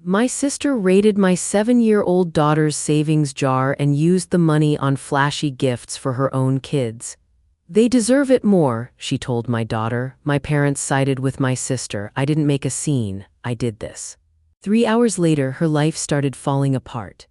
My sister raided my 7-year-old daughter's savings jar and used the money on flashy gifts for her own kids. They deserve it more, she told my daughter. My parents sided with my sister. I didn't make a scene, I did this. 3 hours later, her life started falling apart.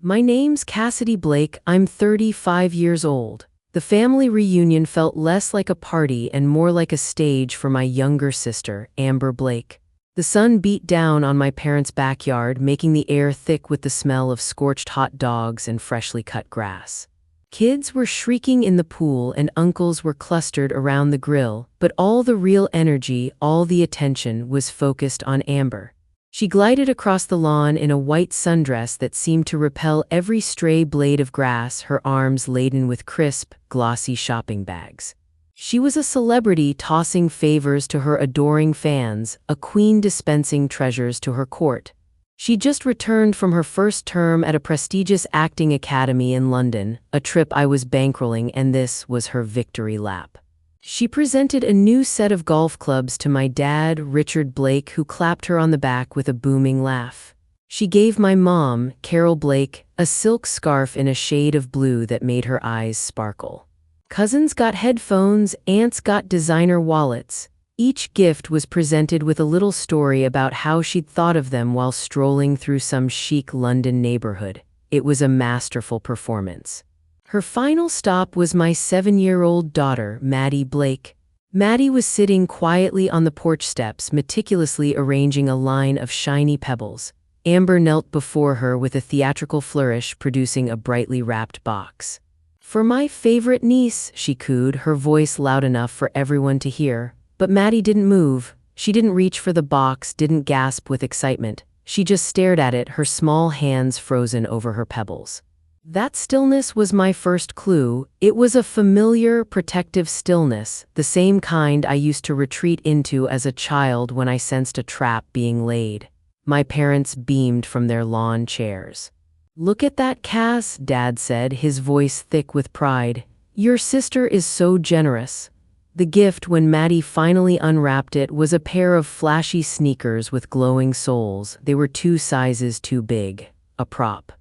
My name's Cassidy Blake. I'm 35 years old. The family reunion felt less like a party and more like a stage for my younger sister, Amber Blake. The sun beat down on my parents' backyard, making the air thick with the smell of scorched hot dogs and freshly cut grass. Kids were shrieking in the pool and uncles were clustered around the grill, but all the real energy, all the attention was focused on Amber. She glided across the lawn in a white sundress that seemed to repel every stray blade of grass, her arms laden with crisp, glossy shopping bags. She was a celebrity tossing favors to her adoring fans, a queen dispensing treasures to her court. She just returned from her first term at a prestigious acting academy in London, a trip I was bankrolling, and this was her victory lap. She presented a new set of golf clubs to my dad, Richard Blake, who clapped her on the back with a booming laugh. She gave my mom, Carol Blake, a silk scarf in a shade of blue that made her eyes sparkle. Cousins got headphones, aunts got designer wallets. Each gift was presented with a little story about how she'd thought of them while strolling through some chic London neighborhood. It was a masterful performance. Her final stop was my 7-year-old daughter, Maddie Blake. Maddie was sitting quietly on the porch steps, meticulously arranging a line of shiny pebbles. Amber knelt before her with a theatrical flourish, producing a brightly wrapped box. "For my favorite niece," she cooed, her voice loud enough for everyone to hear. But Maddie didn't move. She didn't reach for the box, didn't gasp with excitement. She just stared at it, her small hands frozen over her pebbles. That stillness was my first clue. It was a familiar, protective stillness, the same kind I used to retreat into as a child when I sensed a trap being laid. My parents beamed from their lawn chairs. "Look at that, Cass," Dad said, his voice thick with pride. "Your sister is so generous." The gift, when Maddie finally unwrapped it, was a pair of flashy sneakers with glowing soles. They were 2 sizes too big. A prop.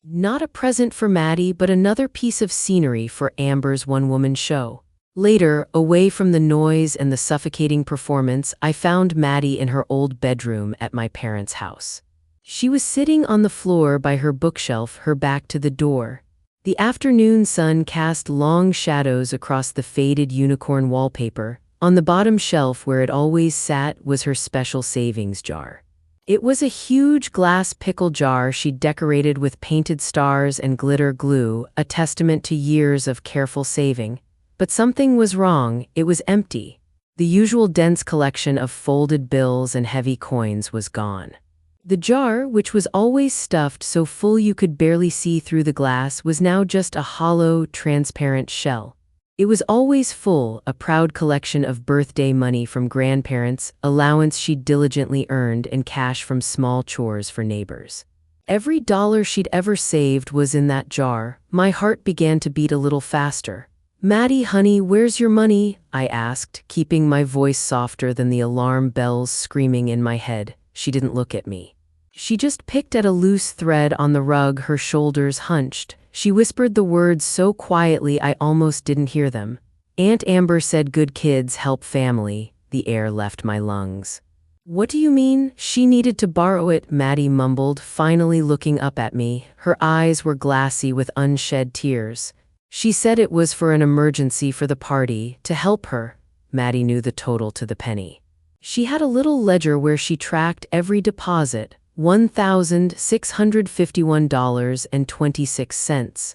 Not a present for Maddie, but another piece of scenery for Amber's one-woman show. Later, away from the noise and the suffocating performance, I found Maddie in her old bedroom at my parents' house. She was sitting on the floor by her bookshelf, her back to the door. The afternoon sun cast long shadows across the faded unicorn wallpaper. On the bottom shelf, where it always sat, was her special savings jar. It was a huge glass pickle jar she'd decorated with painted stars and glitter glue, a testament to years of careful saving. But something was wrong. It was empty. The usual dense collection of folded bills and heavy coins was gone. The jar, which was always stuffed so full you could barely see through the glass, was now just a hollow, transparent shell. It was always full, a proud collection of birthday money from grandparents, allowance she'd diligently earned, and cash from small chores for neighbors. Every dollar she'd ever saved was in that jar. My heart began to beat a little faster. "Maddie, honey, where's your money?" I asked, keeping my voice softer than the alarm bells screaming in my head. She didn't look at me. She just picked at a loose thread on the rug, her shoulders hunched. She whispered the words so quietly I almost didn't hear them. "Aunt Amber said good kids help family." The air left my lungs. "What do you mean?" "She needed to borrow it," Maddie mumbled, finally looking up at me. Her eyes were glassy with unshed tears. "She said it was for an emergency for the party, to help her." Maddie knew the total to the penny. She had a little ledger where she tracked every deposit. $1,651.26.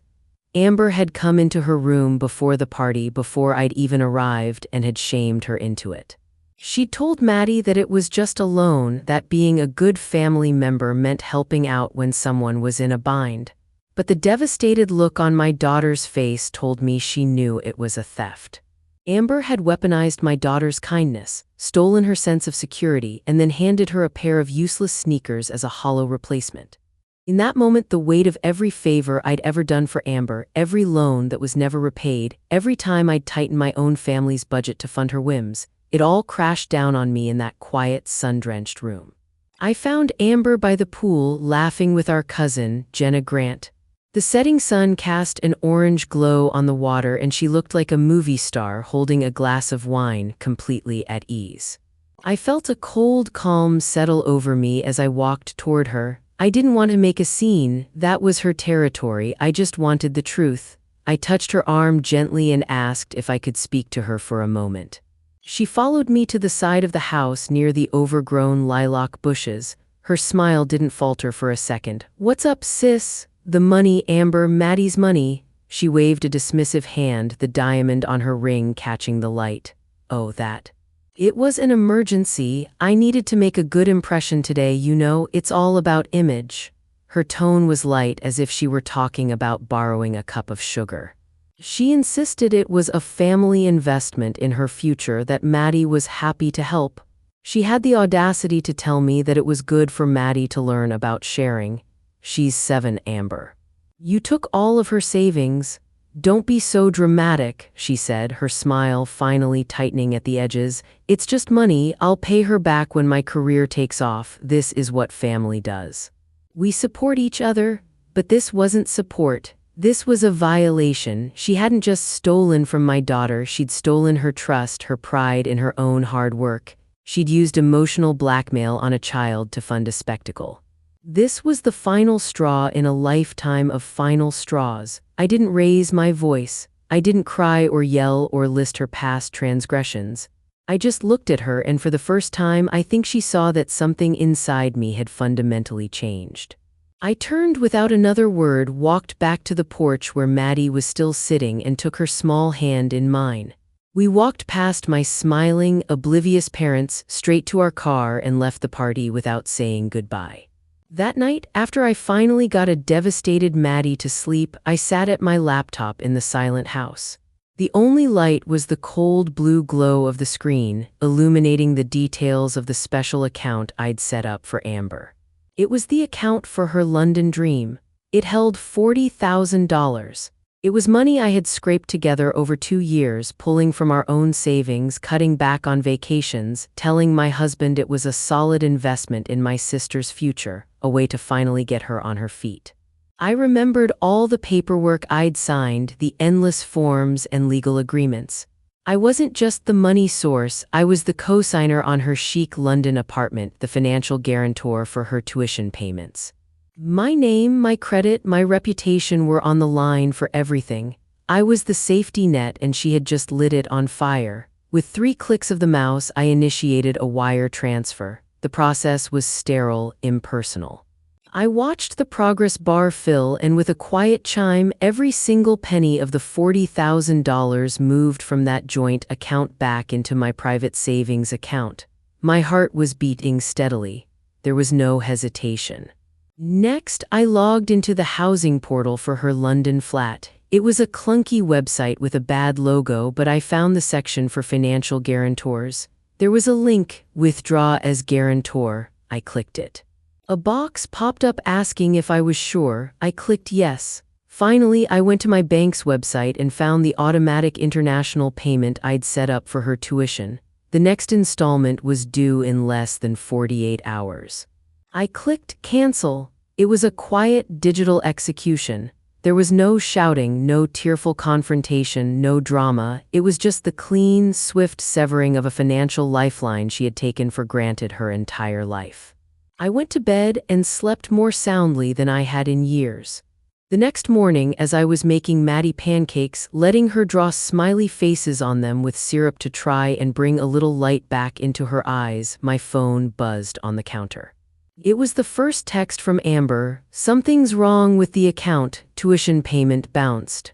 Amber had come into her room before the party, before I'd even arrived, and had shamed her into it. She'd told Maddie that it was just a loan, that being a good family member meant helping out when someone was in a bind. But the devastated look on my daughter's face told me she knew it was a theft. Amber had weaponized my daughter's kindness, stolen her sense of security, and then handed her a pair of useless sneakers as a hollow replacement. In that moment, the weight of every favor I'd ever done for Amber, every loan that was never repaid, every time I'd tightened my own family's budget to fund her whims, it all crashed down on me in that quiet, sun-drenched room. I found Amber by the pool laughing with our cousin, Jenna Grant. The setting sun cast an orange glow on the water and she looked like a movie star holding a glass of wine, completely at ease. I felt a cold calm settle over me as I walked toward her. I didn't want to make a scene, that was her territory, I just wanted the truth. I touched her arm gently and asked if I could speak to her for a moment. She followed me to the side of the house near the overgrown lilac bushes. Her smile didn't falter for a second. "What's up, sis?" "The money, Amber, Maddie's money." She waved a dismissive hand, the diamond on her ring catching the light. "Oh, that. It was an emergency. I needed to make a good impression today, you know, it's all about image." Her tone was light, as if she were talking about borrowing a cup of sugar. She insisted it was a family investment in her future, that Maddie was happy to help. She had the audacity to tell me that it was good for Maddie to learn about sharing. "She's 7, Amber. You took all of her savings." "Don't be so dramatic," she said, her smile finally tightening at the edges. "It's just money. I'll pay her back when my career takes off. This is what family does. We support each other." But this wasn't support. This was a violation. She hadn't just stolen from my daughter, she'd stolen her trust, her pride in her own hard work. She'd used emotional blackmail on a child to fund a spectacle. This was the final straw in a lifetime of final straws. I didn't raise my voice. I didn't cry or yell or list her past transgressions. I just looked at her, and for the first time, I think she saw that something inside me had fundamentally changed. I turned without another word, walked back to the porch where Maddie was still sitting, and took her small hand in mine. We walked past my smiling, oblivious parents, straight to our car, and left the party without saying goodbye. That night, after I finally got a devastated Maddie to sleep, I sat at my laptop in the silent house. The only light was the cold blue glow of the screen, illuminating the details of the special account I'd set up for Amber. It was the account for her London dream. It held $40,000. It was money I had scraped together over 2 years, pulling from our own savings, cutting back on vacations, telling my husband it was a solid investment in my sister's future, a way to finally get her on her feet. I remembered all the paperwork I'd signed, the endless forms and legal agreements. I wasn't just the money source, I was the co-signer on her chic London apartment, the financial guarantor for her tuition payments. My name, my credit, my reputation were on the line for everything. I was the safety net, and she had just lit it on fire. With 3 clicks of the mouse, I initiated a wire transfer. The process was sterile, impersonal. I watched the progress bar fill, and with a quiet chime, every single penny of the $40,000 moved from that joint account back into my private savings account. My heart was beating steadily. There was no hesitation. Next, I logged into the housing portal for her London flat. It was a clunky website with a bad logo, but I found the section for financial guarantors. There was a link, withdraw as guarantor. I clicked it. A box popped up asking if I was sure. I clicked yes. Finally, I went to my bank's website and found the automatic international payment I'd set up for her tuition. The next installment was due in less than 48 hours. I clicked cancel. It was a quiet digital execution. There was no shouting, no tearful confrontation, no drama. It was just the clean, swift severing of a financial lifeline she had taken for granted her entire life. I went to bed and slept more soundly than I had in years. The next morning, as I was making Maddie pancakes, letting her draw smiley faces on them with syrup to try and bring a little light back into her eyes, my phone buzzed on the counter. It was the first text from Amber. "Something's wrong with the account. Tuition payment bounced."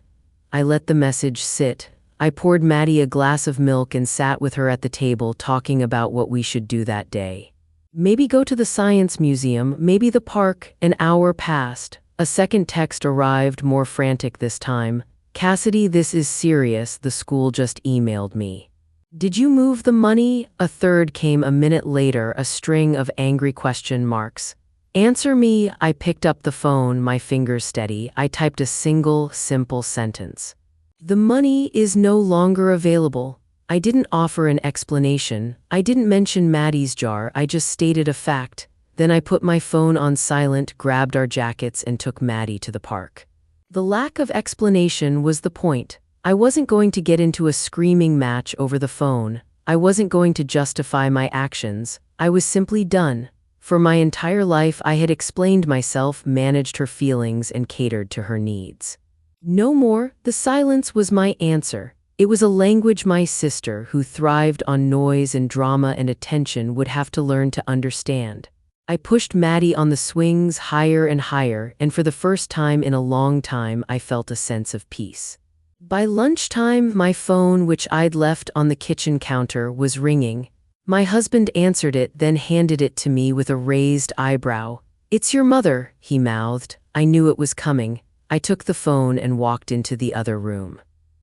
I let the message sit. I poured Maddie a glass of milk and sat with her at the table, talking about what we should do that day. Maybe go to the science museum, maybe the park. An hour passed. A second text arrived, more frantic this time. "Cassidy, this is serious. The school just emailed me." "Did you move the money?" A third came a minute later, a string of angry question marks. "Answer me." I picked up the phone, my fingers steady. I typed a single, simple sentence. "The money is no longer available." I didn't offer an explanation. I didn't mention Maddie's jar. I just stated a fact. Then I put my phone on silent, grabbed our jackets, and took Maddie to the park. The lack of explanation was the point. I wasn't going to get into a screaming match over the phone. I wasn't going to justify my actions. I was simply done. For my entire life, I had explained myself, managed her feelings, and catered to her needs. No more. The silence was my answer. It was a language my sister, who thrived on noise and drama and attention, would have to learn to understand. I pushed Maddie on the swings higher and higher, and for the first time in a long time, I felt a sense of peace. By lunchtime, my phone, which I'd left on the kitchen counter, was ringing. My husband answered it, then handed it to me with a raised eyebrow. "It's your mother," he mouthed. I knew it was coming. I took the phone and walked into the other room.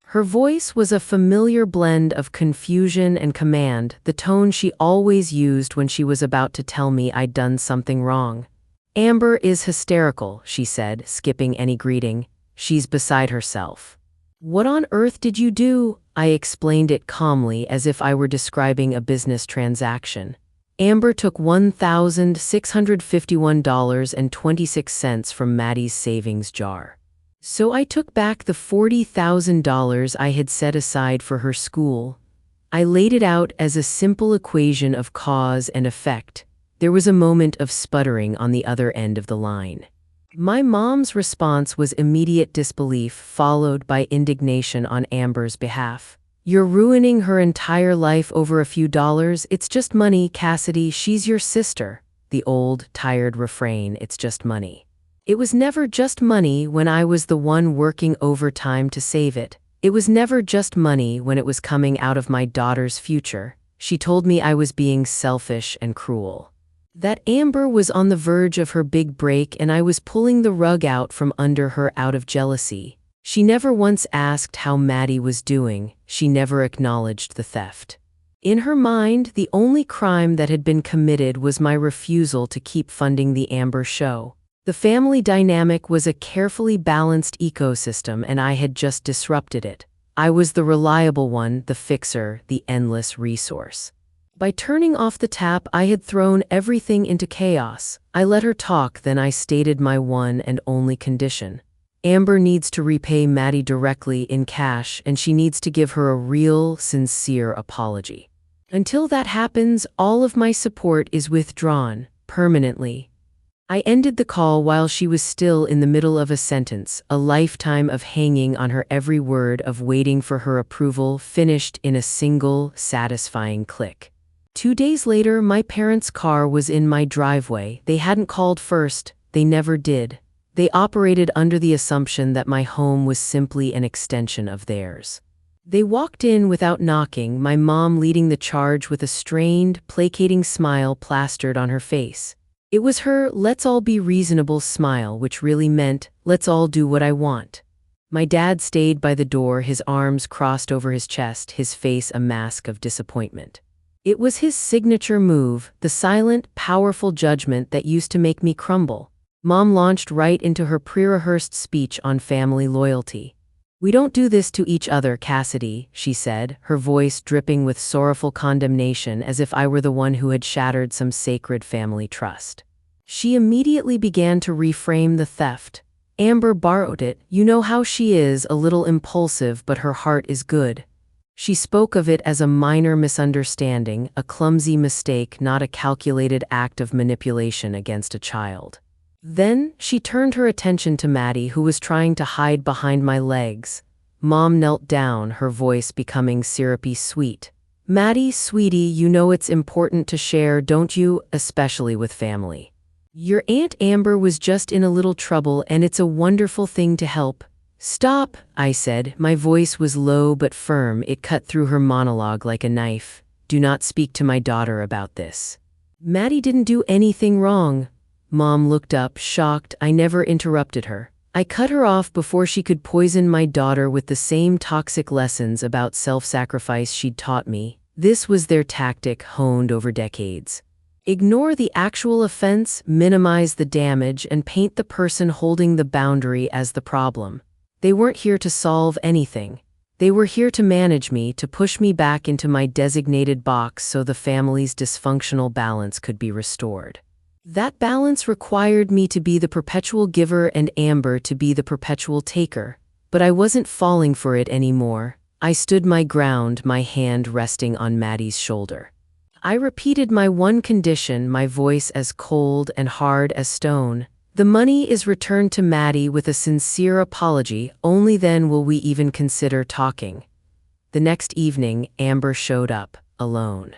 Her voice was a familiar blend of confusion and command, the tone she always used when she was about to tell me I'd done something wrong. "Amber is hysterical," she said, skipping any greeting. "She's beside herself." "What on earth did you do?" I explained it calmly, as if I were describing a business transaction. "Amber took $1,651.26 from Maddie's savings jar. So I took back the $40,000 I had set aside for her school." I laid it out as a simple equation of cause and effect. There was a moment of sputtering on the other end of the line. My mom's response was immediate disbelief, followed by indignation on Amber's behalf. "You're ruining her entire life over a few dollars. It's just money, Cassidy. She's your sister." The old, tired refrain, "It's just money." It was never just money when I was the one working overtime to save it. It was never just money when it was coming out of my daughter's future. She told me I was being selfish and cruel. That Amber was on the verge of her big break and I was pulling the rug out from under her out of jealousy. She never once asked how Maddie was doing. She never acknowledged the theft. In her mind, the only crime that had been committed was my refusal to keep funding the Amber show. The family dynamic was a carefully balanced ecosystem, and I had just disrupted it. I was the reliable one, the fixer, the endless resource. By turning off the tap, I had thrown everything into chaos. I let her talk, then I stated my one and only condition. Amber needs to repay Maddie directly in cash, and she needs to give her a real, sincere apology. Until that happens, all of my support is withdrawn, permanently. I ended the call while she was still in the middle of a sentence, a lifetime of hanging on her every word, of waiting for her approval, finished in a single, satisfying click. 2 days later, my parents' car was in my driveway. They hadn't called first. They never did. They operated under the assumption that my home was simply an extension of theirs. They walked in without knocking, my mom leading the charge with a strained, placating smile plastered on her face. It was her "let's all be reasonable" smile, which really meant, "let's all do what I want." My dad stayed by the door, his arms crossed over his chest, his face a mask of disappointment. It was his signature move, the silent, powerful judgment that used to make me crumble. Mom launched right into her pre-rehearsed speech on family loyalty. "We don't do this to each other, Cassidy," she said, her voice dripping with sorrowful condemnation, as if I were the one who had shattered some sacred family trust. She immediately began to reframe the theft. "Amber borrowed it. You know how she is, a little impulsive, but her heart is good." She spoke of it as a minor misunderstanding, a clumsy mistake, not a calculated act of manipulation against a child. Then, she turned her attention to Maddie, who was trying to hide behind my legs. Mom knelt down, her voice becoming syrupy sweet. "Maddie, sweetie, you know it's important to share, don't you? Especially with family. Your Aunt Amber was just in a little trouble, and it's a wonderful thing to help." "Stop," I said. My voice was low but firm. It cut through her monologue like a knife. "Do not speak to my daughter about this. Maddie didn't do anything wrong." Mom looked up, shocked. I never interrupted her. I cut her off before she could poison my daughter with the same toxic lessons about self-sacrifice she'd taught me. This was their tactic, honed over decades. Ignore the actual offense, minimize the damage, and paint the person holding the boundary as the problem. They weren't here to solve anything. They were here to manage me, to push me back into my designated box so the family's dysfunctional balance could be restored. That balance required me to be the perpetual giver and Amber to be the perpetual taker. But I wasn't falling for it anymore. I stood my ground, my hand resting on Maddie's shoulder. I repeated my one condition, my voice as cold and hard as stone. The money is returned to Maddie with a sincere apology. Only then will we even consider talking. The next evening, Amber showed up, alone.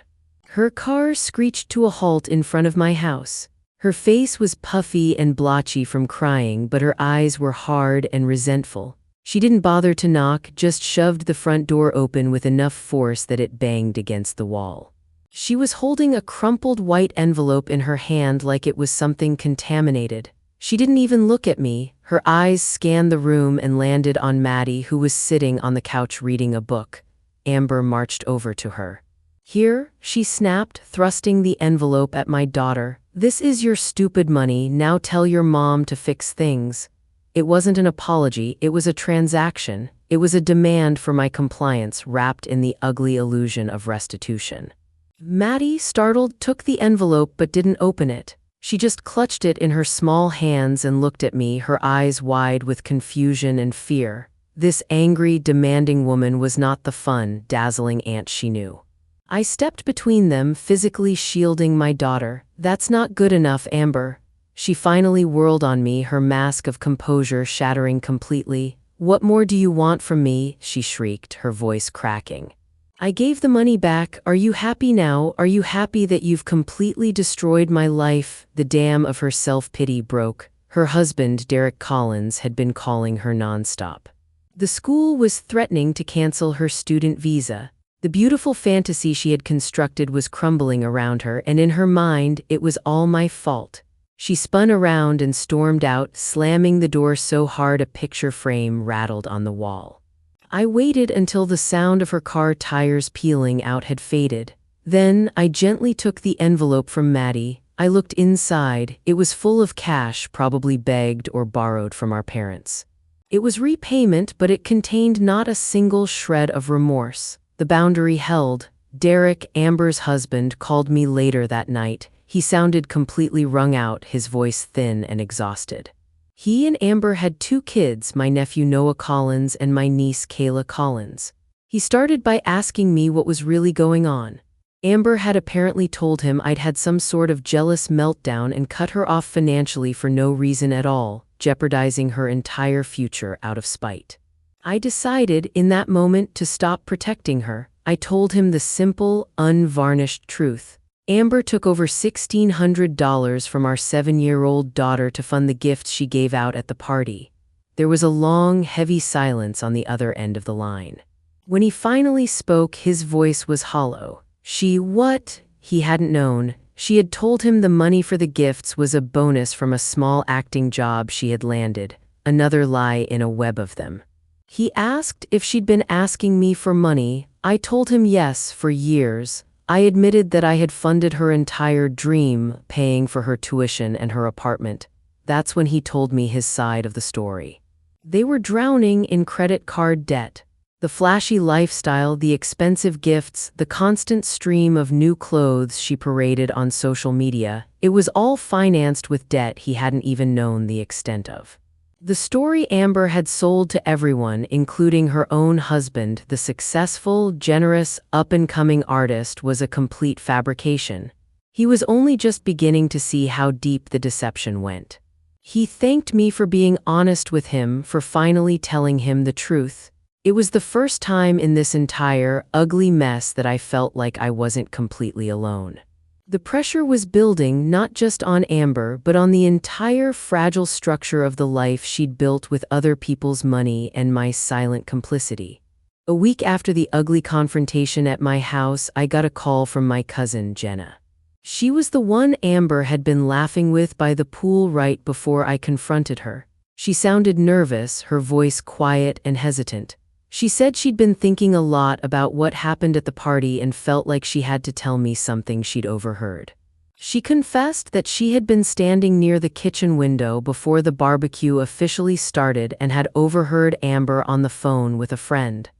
Her car screeched to a halt in front of my house. Her face was puffy and blotchy from crying, but her eyes were hard and resentful. She didn't bother to knock, just shoved the front door open with enough force that it banged against the wall. She was holding a crumpled white envelope in her hand like it was something contaminated. She didn't even look at me. Her eyes scanned the room and landed on Maddie, who was sitting on the couch reading a book. Amber marched over to her. "Here," she snapped, thrusting the envelope at my daughter. "This is your stupid money. Now tell your mom to fix things." It wasn't an apology, it was a transaction. It was a demand for my compliance wrapped in the ugly illusion of restitution. Maddie, startled, took the envelope but didn't open it. She just clutched it in her small hands and looked at me, her eyes wide with confusion and fear. This angry, demanding woman was not the fun, dazzling aunt she knew. I stepped between them, physically shielding my daughter. "That's not good enough, Amber." She finally whirled on me, her mask of composure shattering completely. "What more do you want from me?" she shrieked, her voice cracking. "I gave the money back. Are you happy now? Are you happy that you've completely destroyed my life?" The dam of her self-pity broke. Her husband, Derek Collins, had been calling her nonstop. The school was threatening to cancel her student visa. The beautiful fantasy she had constructed was crumbling around her, and in her mind, it was all my fault. She spun around and stormed out, slamming the door so hard a picture frame rattled on the wall. I waited until the sound of her car tires peeling out had faded. Then I gently took the envelope from Maddie. I looked inside. It was full of cash, probably begged or borrowed from our parents. It was repayment, but it contained not a single shred of remorse. The boundary held. Derek, Amber's husband, called me later that night. He sounded completely wrung out, his voice thin and exhausted. He and Amber had 2 kids, my nephew Noah Collins and my niece Kayla Collins. He started by asking me what was really going on. Amber had apparently told him I'd had some sort of jealous meltdown and cut her off financially for no reason at all, jeopardizing her entire future out of spite. I decided in that moment to stop protecting her. I told him the simple, unvarnished truth. Amber took over $1,600 from our 7-year-old daughter to fund the gifts she gave out at the party. There was a long, heavy silence on the other end of the line. When he finally spoke, his voice was hollow. What? He hadn't known. She had told him the money for the gifts was a bonus from a small acting job she had landed, another lie in a web of them. He asked if she'd been asking me for money. I told him yes, for years. I admitted that I had funded her entire dream, paying for her tuition and her apartment. That's when he told me his side of the story. They were drowning in credit card debt. The flashy lifestyle, the expensive gifts, the constant stream of new clothes she paraded on social media, it was all financed with debt he hadn't even known the extent of. The story Amber had sold to everyone, including her own husband, the successful, generous, up-and-coming artist, was a complete fabrication. He was only just beginning to see how deep the deception went. He thanked me for being honest with him, for finally telling him the truth. It was the first time in this entire, ugly mess that I felt like I wasn't completely alone. The pressure was building not just on Amber, but on the entire fragile structure of the life she'd built with other people's money and my silent complicity. A week after the ugly confrontation at my house, I got a call from my cousin, Jenna. She was the one Amber had been laughing with by the pool right before I confronted her. She sounded nervous, her voice quiet and hesitant. She said she'd been thinking a lot about what happened at the party and felt like she had to tell me something she'd overheard. She confessed that she had been standing near the kitchen window before the barbecue officially started and had overheard Amber on the phone with a friend.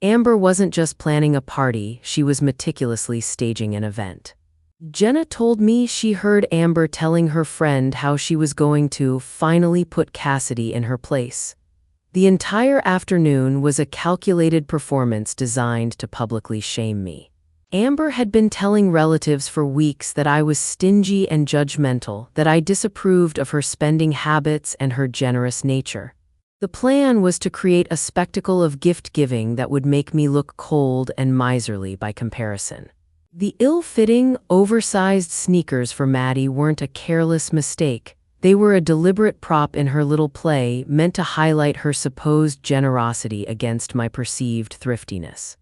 Amber wasn't just planning a party, she was meticulously staging an event. Jenna told me she heard Amber telling her friend how she was going to finally put Cassidy in her place. The entire afternoon was a calculated performance designed to publicly shame me. Amber had been telling relatives for weeks that I was stingy and judgmental, that I disapproved of her spending habits and her generous nature. The plan was to create a spectacle of gift-giving that would make me look cold and miserly by comparison. The ill-fitting, oversized sneakers for Maddie weren't a careless mistake. They were a deliberate prop in her little play meant to highlight her supposed generosity against my perceived thriftiness.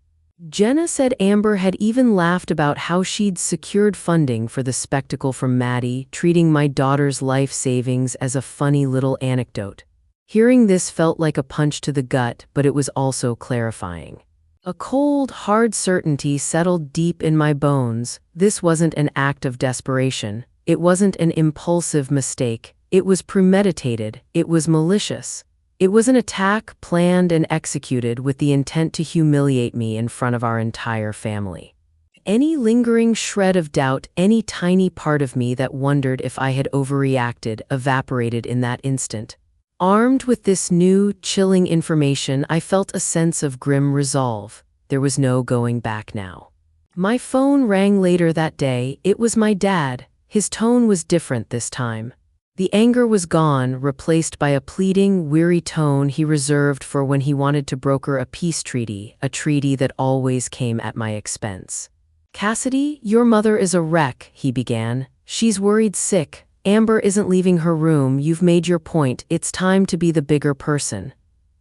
Jenna said Amber had even laughed about how she'd secured funding for the spectacle from Maddie, treating my daughter's life savings as a funny little anecdote. Hearing this felt like a punch to the gut, but it was also clarifying. A cold, hard certainty settled deep in my bones. This wasn't an act of desperation. It wasn't an impulsive mistake. It was premeditated. It was malicious. It was an attack planned and executed with the intent to humiliate me in front of our entire family. Any lingering shred of doubt, any tiny part of me that wondered if I had overreacted, evaporated in that instant. Armed with this new, chilling information, I felt a sense of grim resolve. There was no going back now. My phone rang later that day. It was my dad. His tone was different this time. The anger was gone, replaced by a pleading, weary tone he reserved for when he wanted to broker a peace treaty, a treaty that always came at my expense. "Cassidy, your mother is a wreck," he began. "She's worried sick. Amber isn't leaving her room. You've made your point. It's time to be the bigger person."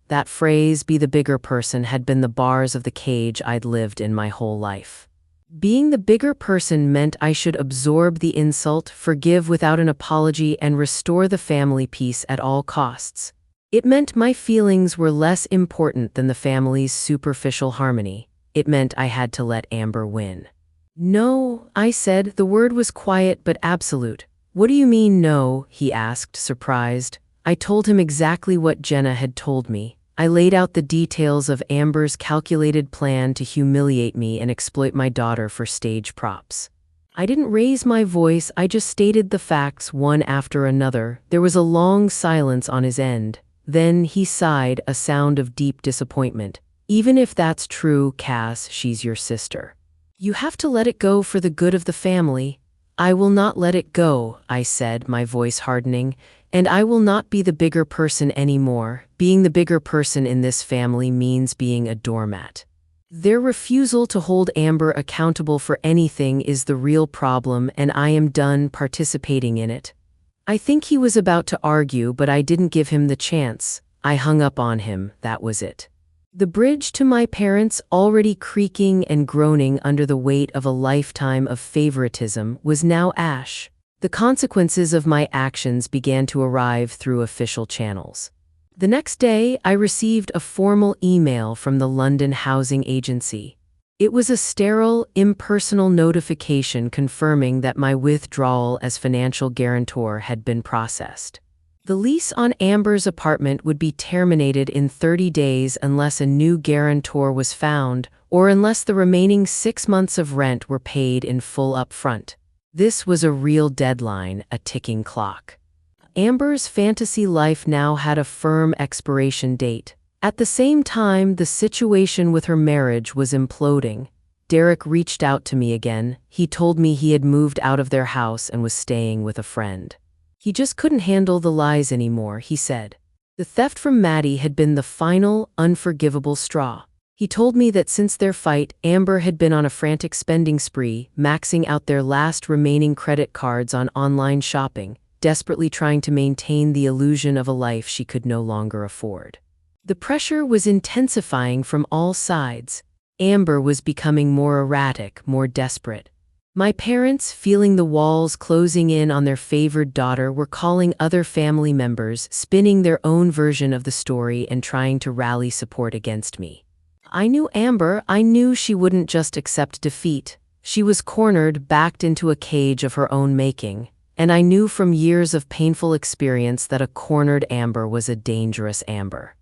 That phrase, "be the bigger person," had been the bars of the cage I'd lived in my whole life. Being the bigger person meant I should absorb the insult, forgive without an apology, and restore the family peace at all costs. It meant my feelings were less important than the family's superficial harmony. It meant I had to let Amber win. "No," I said. The word was quiet but absolute. "What do you mean, no?" he asked, surprised. I told him exactly what Jenna had told me. I laid out the details of Amber's calculated plan to humiliate me and exploit my daughter for stage props. I didn't raise my voice, I just stated the facts one after another. There was a long silence on his end. Then he sighed, a sound of deep disappointment. "Even if that's true, Cass, she's your sister. You have to let it go for the good of the family." "I will not let it go," I said, my voice hardening. "And I will not be the bigger person anymore. Being the bigger person in this family means being a doormat. Their refusal to hold Amber accountable for anything is the real problem, and I am done participating in it." I think he was about to argue, but I didn't give him the chance. I hung up on him. That was it. The bridge to my parents, already creaking and groaning under the weight of a lifetime of favoritism, was now ash. The consequences of my actions began to arrive through official channels. The next day, I received a formal email from the London Housing Agency. It was a sterile, impersonal notification confirming that my withdrawal as financial guarantor had been processed. The lease on Amber's apartment would be terminated in 30 days unless a new guarantor was found, or unless the remaining 6 months of rent were paid in full upfront. This was a real deadline, a ticking clock. Amber's fantasy life now had a firm expiration date. At the same time, the situation with her marriage was imploding. Derek reached out to me again. He told me he had moved out of their house and was staying with a friend. He just couldn't handle the lies anymore, he said. The theft from Maddie had been the final, unforgivable straw. He told me that since their fight, Amber had been on a frantic spending spree, maxing out their last remaining credit cards on online shopping, desperately trying to maintain the illusion of a life she could no longer afford. The pressure was intensifying from all sides. Amber was becoming more erratic, more desperate. My parents, feeling the walls closing in on their favored daughter, were calling other family members, spinning their own version of the story and trying to rally support against me. I knew Amber. I knew she wouldn't just accept defeat. She was cornered, backed into a cage of her own making. And I knew from years of painful experience that a cornered Amber was a dangerous Amber.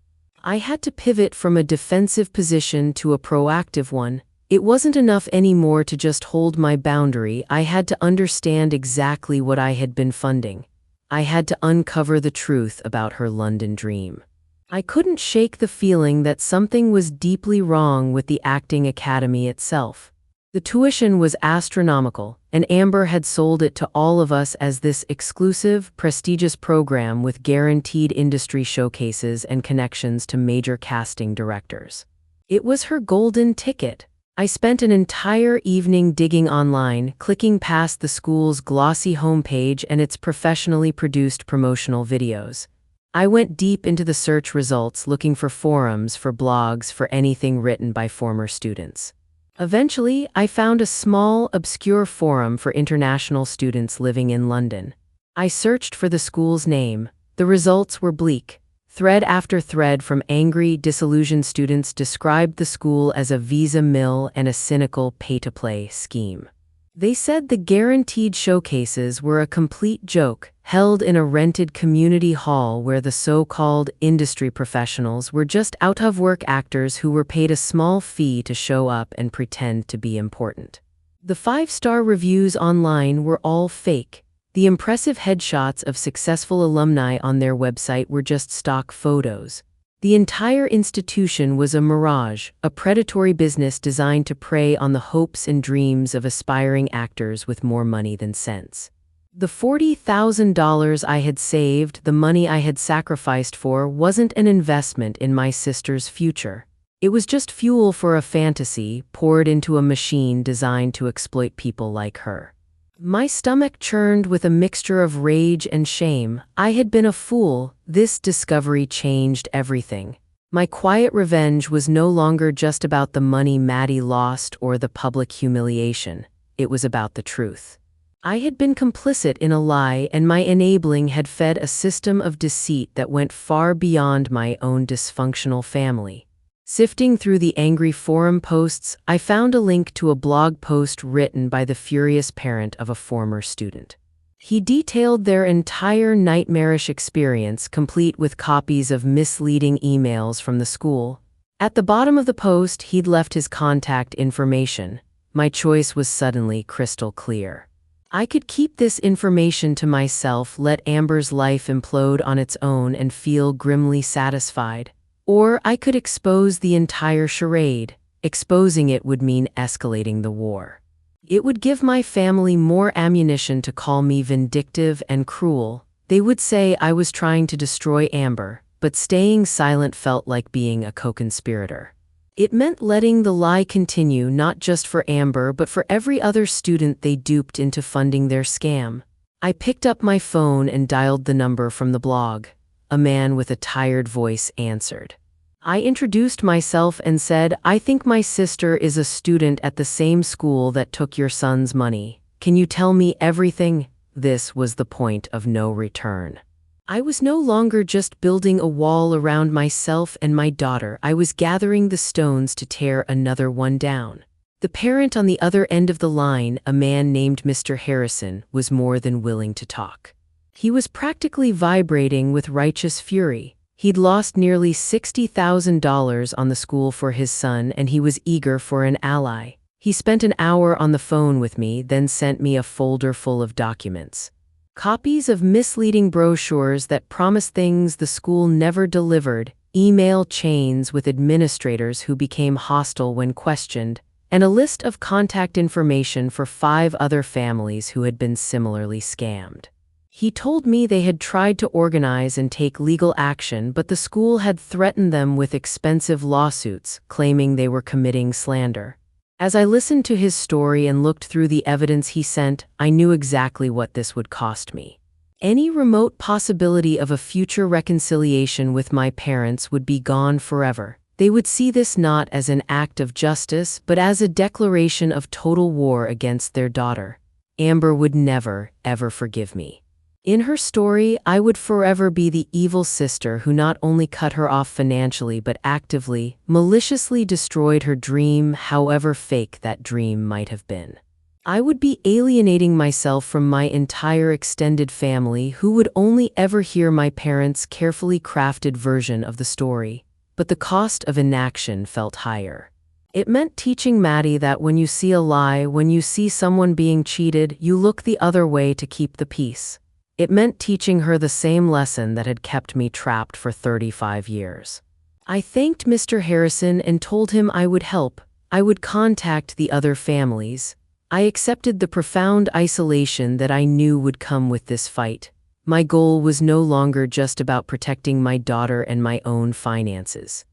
I had to pivot from a defensive position to a proactive one. It wasn't enough anymore to just hold my boundary. I had to understand exactly what I had been funding. I had to uncover the truth about her London dream. I couldn't shake the feeling that something was deeply wrong with the acting academy itself. The tuition was astronomical, and Amber had sold it to all of us as this exclusive, prestigious program with guaranteed industry showcases and connections to major casting directors. It was her golden ticket. I spent an entire evening digging online, clicking past the school's glossy homepage and its professionally produced promotional videos. I went deep into the search results looking for forums, for blogs, for anything written by former students. Eventually, I found a small, obscure forum for international students living in London. I searched for the school's name. The results were bleak. Thread after thread from angry, disillusioned students described the school as a visa mill and a cynical pay-to-play scheme. They said the guaranteed showcases were a complete joke, held in a rented community hall where the so-called industry professionals were just out-of-work actors who were paid a small fee to show up and pretend to be important. The 5-star reviews online were all fake. The impressive headshots of successful alumni on their website were just stock photos. The entire institution was a mirage, a predatory business designed to prey on the hopes and dreams of aspiring actors with more money than sense. The $40,000 I had saved, the money I had sacrificed for, wasn't an investment in my sister's future. It was just fuel for a fantasy poured into a machine designed to exploit people like her. My stomach churned with a mixture of rage and shame. I had been a fool. This discovery changed everything. My quiet revenge was no longer just about the money Maddie lost or the public humiliation. It was about the truth. I had been complicit in a lie, and my enabling had fed a system of deceit that went far beyond my own dysfunctional family. Sifting through the angry forum posts, I found a link to a blog post written by the furious parent of a former student. He detailed their entire nightmarish experience, complete with copies of misleading emails from the school. At the bottom of the post, he'd left his contact information. My choice was suddenly crystal clear. I could keep this information to myself, let Amber's life implode on its own and feel grimly satisfied. Or I could expose the entire charade. Exposing it would mean escalating the war. It would give my family more ammunition to call me vindictive and cruel. They would say I was trying to destroy Amber, but staying silent felt like being a co-conspirator. It meant letting the lie continue, not just for Amber but for every other student they duped into funding their scam. I picked up my phone and dialed the number from the blog. A man with a tired voice answered. I introduced myself and said, "I think my sister is a student at the same school that took your son's money. Can you tell me everything?" This was the point of no return. I was no longer just building a wall around myself and my daughter. I was gathering the stones to tear another one down. The parent on the other end of the line, a man named Mr. Harrison, was more than willing to talk. He was practically vibrating with righteous fury. He'd lost nearly $60,000 on the school for his son, and he was eager for an ally. He spent an hour on the phone with me, then sent me a folder full of documents. Copies of misleading brochures that promised things the school never delivered, email chains with administrators who became hostile when questioned, and a list of contact information for 5 other families who had been similarly scammed. He told me they had tried to organize and take legal action, but the school had threatened them with expensive lawsuits, claiming they were committing slander. As I listened to his story and looked through the evidence he sent, I knew exactly what this would cost me. Any remote possibility of a future reconciliation with my parents would be gone forever. They would see this not as an act of justice, but as a declaration of total war against their daughter. Amber would never, ever forgive me. In her story, I would forever be the evil sister who not only cut her off financially but actively, maliciously destroyed her dream, however fake that dream might have been. I would be alienating myself from my entire extended family, who would only ever hear my parents' carefully crafted version of the story. But the cost of inaction felt higher. It meant teaching Maddie that when you see a lie, when you see someone being cheated, you look the other way to keep the peace. It meant teaching her the same lesson that had kept me trapped for 35 years. I thanked Mr. Harrison and told him I would help. I would contact the other families. I accepted the profound isolation that I knew would come with this fight. My goal was no longer just about protecting my daughter and my own finances.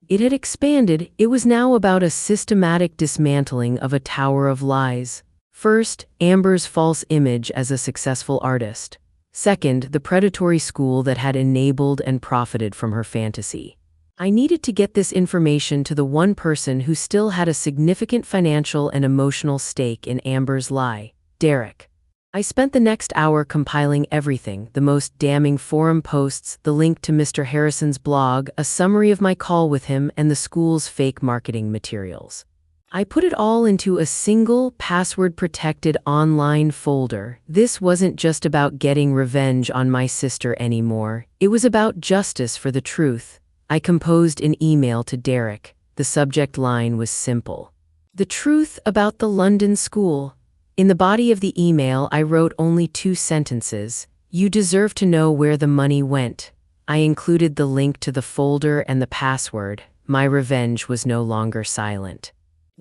It had expanded. It was now about a systematic dismantling of a tower of lies. First, Amber's false image as a successful artist. Second, the predatory school that had enabled and profited from her fantasy. I needed to get this information to the one person who still had a significant financial and emotional stake in Amber's lie, Derek. I spent the next hour compiling everything, the most damning forum posts, the link to Mr. Harrison's blog, a summary of my call with him, and the school's fake marketing materials. I put it all into a single, password-protected online folder. This wasn't just about getting revenge on my sister anymore. It was about justice for the truth. I composed an email to Derek. The subject line was simple. The truth about the London school. In the body of the email, I wrote only 2 sentences. You deserve to know where the money went. I included the link to the folder and the password. My revenge was no longer silent.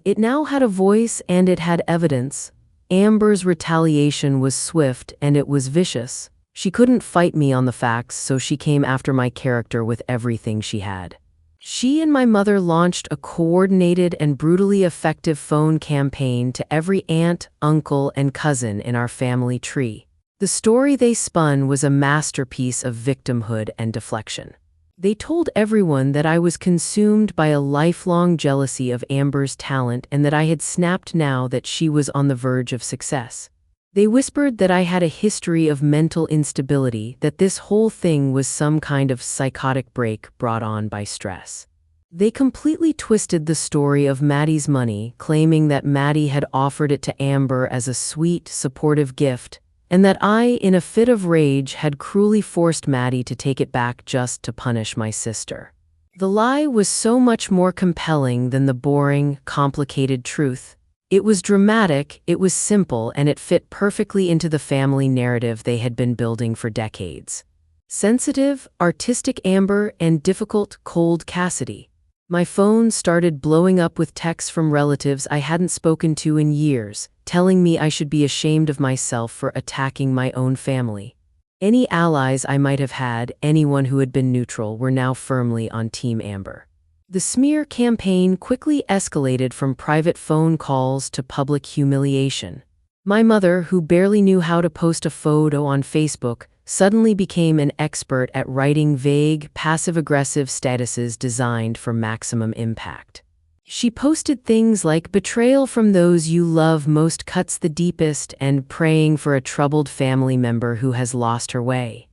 It now had a voice and it had evidence. Amber's retaliation was swift and it was vicious. She couldn't fight me on the facts, so she came after my character with everything she had. She and my mother launched a coordinated and brutally effective phone campaign to every aunt, uncle, and cousin in our family tree. The story they spun was a masterpiece of victimhood and deflection. They told everyone that I was consumed by a lifelong jealousy of Amber's talent and that I had snapped now that she was on the verge of success. They whispered that I had a history of mental instability, that this whole thing was some kind of psychotic break brought on by stress. They completely twisted the story of Maddie's money, claiming that Maddie had offered it to Amber as a sweet, supportive gift, and that I, in a fit of rage, had cruelly forced Maddie to take it back just to punish my sister. The lie was so much more compelling than the boring, complicated truth. It was dramatic, it was simple, and it fit perfectly into the family narrative they had been building for decades. Sensitive, artistic Amber, and difficult, cold Cassidy. My phone started blowing up with texts from relatives I hadn't spoken to in years, telling me I should be ashamed of myself for attacking my own family. Any allies I might have had, anyone who had been neutral, were now firmly on Team Amber. The smear campaign quickly escalated from private phone calls to public humiliation. My mother, who barely knew how to post a photo on Facebook, suddenly became an expert at writing vague, passive-aggressive statuses designed for maximum impact. She posted things like "betrayal from those you love most cuts the deepest" and "praying for a troubled family member who has lost her way."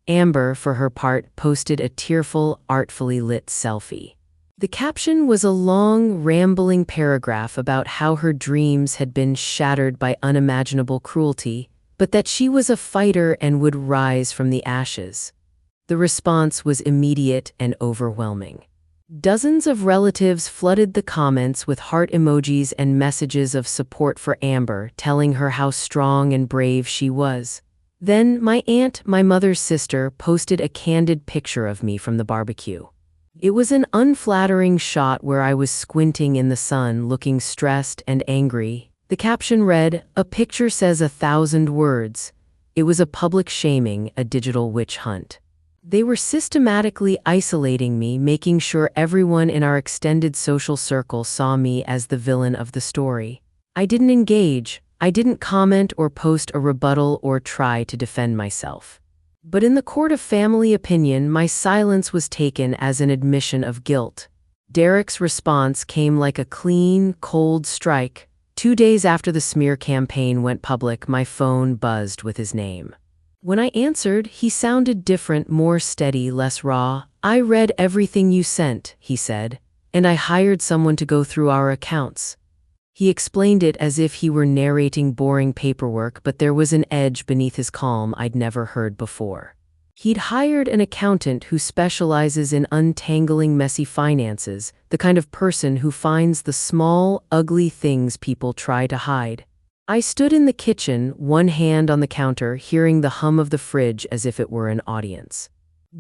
Amber, for her part, posted a tearful, artfully lit selfie. The caption was a long, rambling paragraph about how her dreams had been shattered by unimaginable cruelty, but that she was a fighter and would rise from the ashes. The response was immediate and overwhelming. Dozens of relatives flooded the comments with heart emojis and messages of support for Amber, telling her how strong and brave she was. Then my aunt, my mother's sister, posted a candid picture of me from the barbecue. It was an unflattering shot where I was squinting in the sun, looking stressed and angry. The caption read, "A picture says 1,000 words." It was a public shaming, a digital witch hunt. They were systematically isolating me, making sure everyone in our extended social circle saw me as the villain of the story. I didn't engage. I didn't comment or post a rebuttal or try to defend myself. But in the court of family opinion, my silence was taken as an admission of guilt. Derek's response came like a clean, cold strike. 2 days after the smear campaign went public, my phone buzzed with his name. When I answered, he sounded different, more steady, less raw. "I read everything you sent," he said, "and I hired someone to go through our accounts." He explained it as if he were narrating boring paperwork, but there was an edge beneath his calm I'd never heard before. He'd hired an accountant who specializes in untangling messy finances, the kind of person who finds the small, ugly things people try to hide. I stood in the kitchen, one hand on the counter, hearing the hum of the fridge as if it were an audience.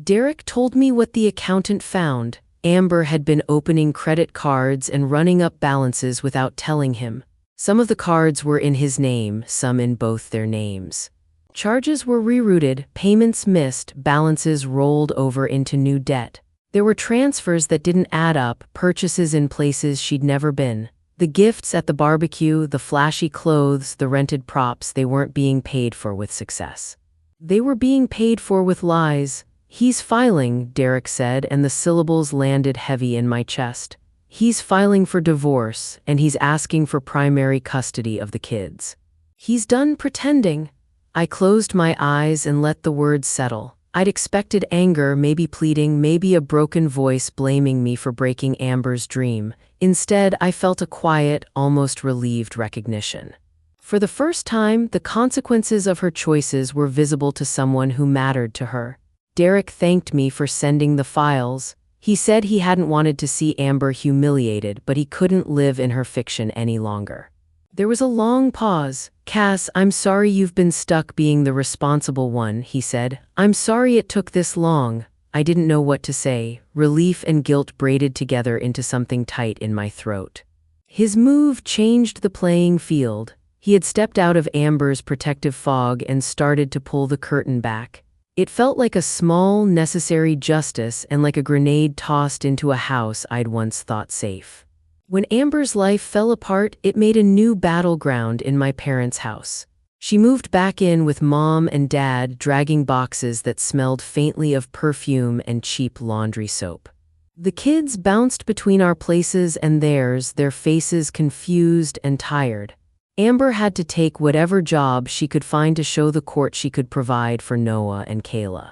Derek told me what the accountant found. Amber had been opening credit cards and running up balances without telling him. Some of the cards were in his name, some in both their names. Charges were rerouted, payments missed, balances rolled over into new debt. There were transfers that didn't add up, purchases in places she'd never been. The gifts at the barbecue, the flashy clothes, the rented props, they weren't being paid for with success. They were being paid for with lies. "He's filing," Derek said, and the syllables landed heavy in my chest. "He's filing for divorce, and he's asking for primary custody of the kids. He's done pretending." I closed my eyes and let the words settle. I'd expected anger, maybe pleading, maybe a broken voice blaming me for breaking Amber's dream. Instead, I felt a quiet, almost relieved recognition. For the first time, the consequences of her choices were visible to someone who mattered to her. Derek thanked me for sending the files. He said he hadn't wanted to see Amber humiliated, but he couldn't live in her fiction any longer. There was a long pause. "Cass, I'm sorry you've been stuck being the responsible one," he said. "I'm sorry it took this long." I didn't know what to say. Relief and guilt braided together into something tight in my throat. His move changed the playing field. He had stepped out of Amber's protective fog and started to pull the curtain back. It felt like a small, necessary justice and like a grenade tossed into a house I'd once thought safe. When Amber's life fell apart, it made a new battleground in my parents' house. She moved back in with Mom and Dad, dragging boxes that smelled faintly of perfume and cheap laundry soap. The kids bounced between our places and theirs, their faces confused and tired. Amber had to take whatever job she could find to show the court she could provide for Noah and Kayla.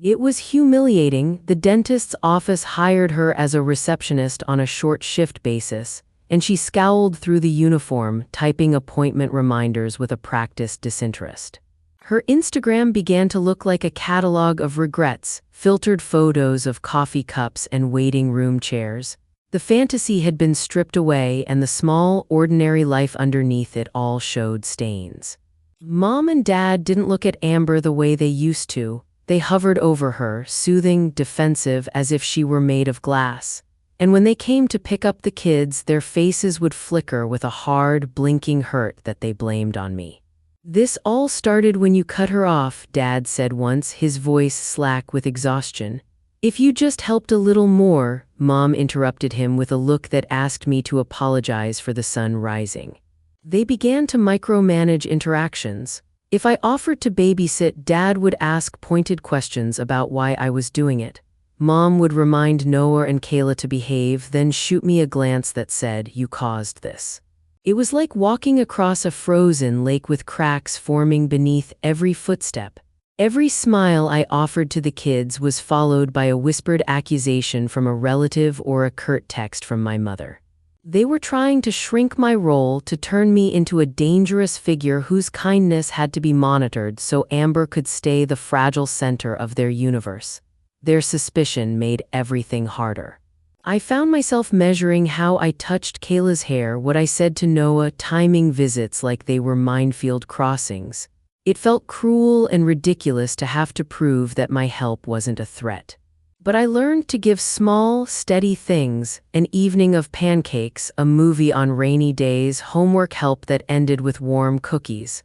It was humiliating. The dentist's office hired her as a receptionist on a short shift basis, and she scowled through the uniform, typing appointment reminders with a practiced disinterest. Her Instagram began to look like a catalog of regrets, filtered photos of coffee cups and waiting room chairs. The fantasy had been stripped away, and the small, ordinary life underneath it all showed stains. Mom and Dad didn't look at Amber the way they used to. They hovered over her, soothing, defensive, as if she were made of glass. And when they came to pick up the kids, their faces would flicker with a hard, blinking hurt that they blamed on me. "This all started when you cut her off," Dad said once, his voice slack with exhaustion. "If you just helped a little more," Mom interrupted him with a look that asked me to apologize for the sun rising. They began to micromanage interactions. If I offered to babysit, Dad would ask pointed questions about why I was doing it. Mom would remind Noah and Kayla to behave, then shoot me a glance that said, "You caused this." It was like walking across a frozen lake with cracks forming beneath every footstep. Every smile I offered to the kids was followed by a whispered accusation from a relative or a curt text from my mother. They were trying to shrink my role, to turn me into a dangerous figure whose kindness had to be monitored so Amber could stay the fragile center of their universe. Their suspicion made everything harder. I found myself measuring how I touched Kayla's hair, what I said to Noah, timing visits like they were minefield crossings. It felt cruel and ridiculous to have to prove that my help wasn't a threat. But I learned to give small, steady things: an evening of pancakes, a movie on rainy days, homework help that ended with warm cookies.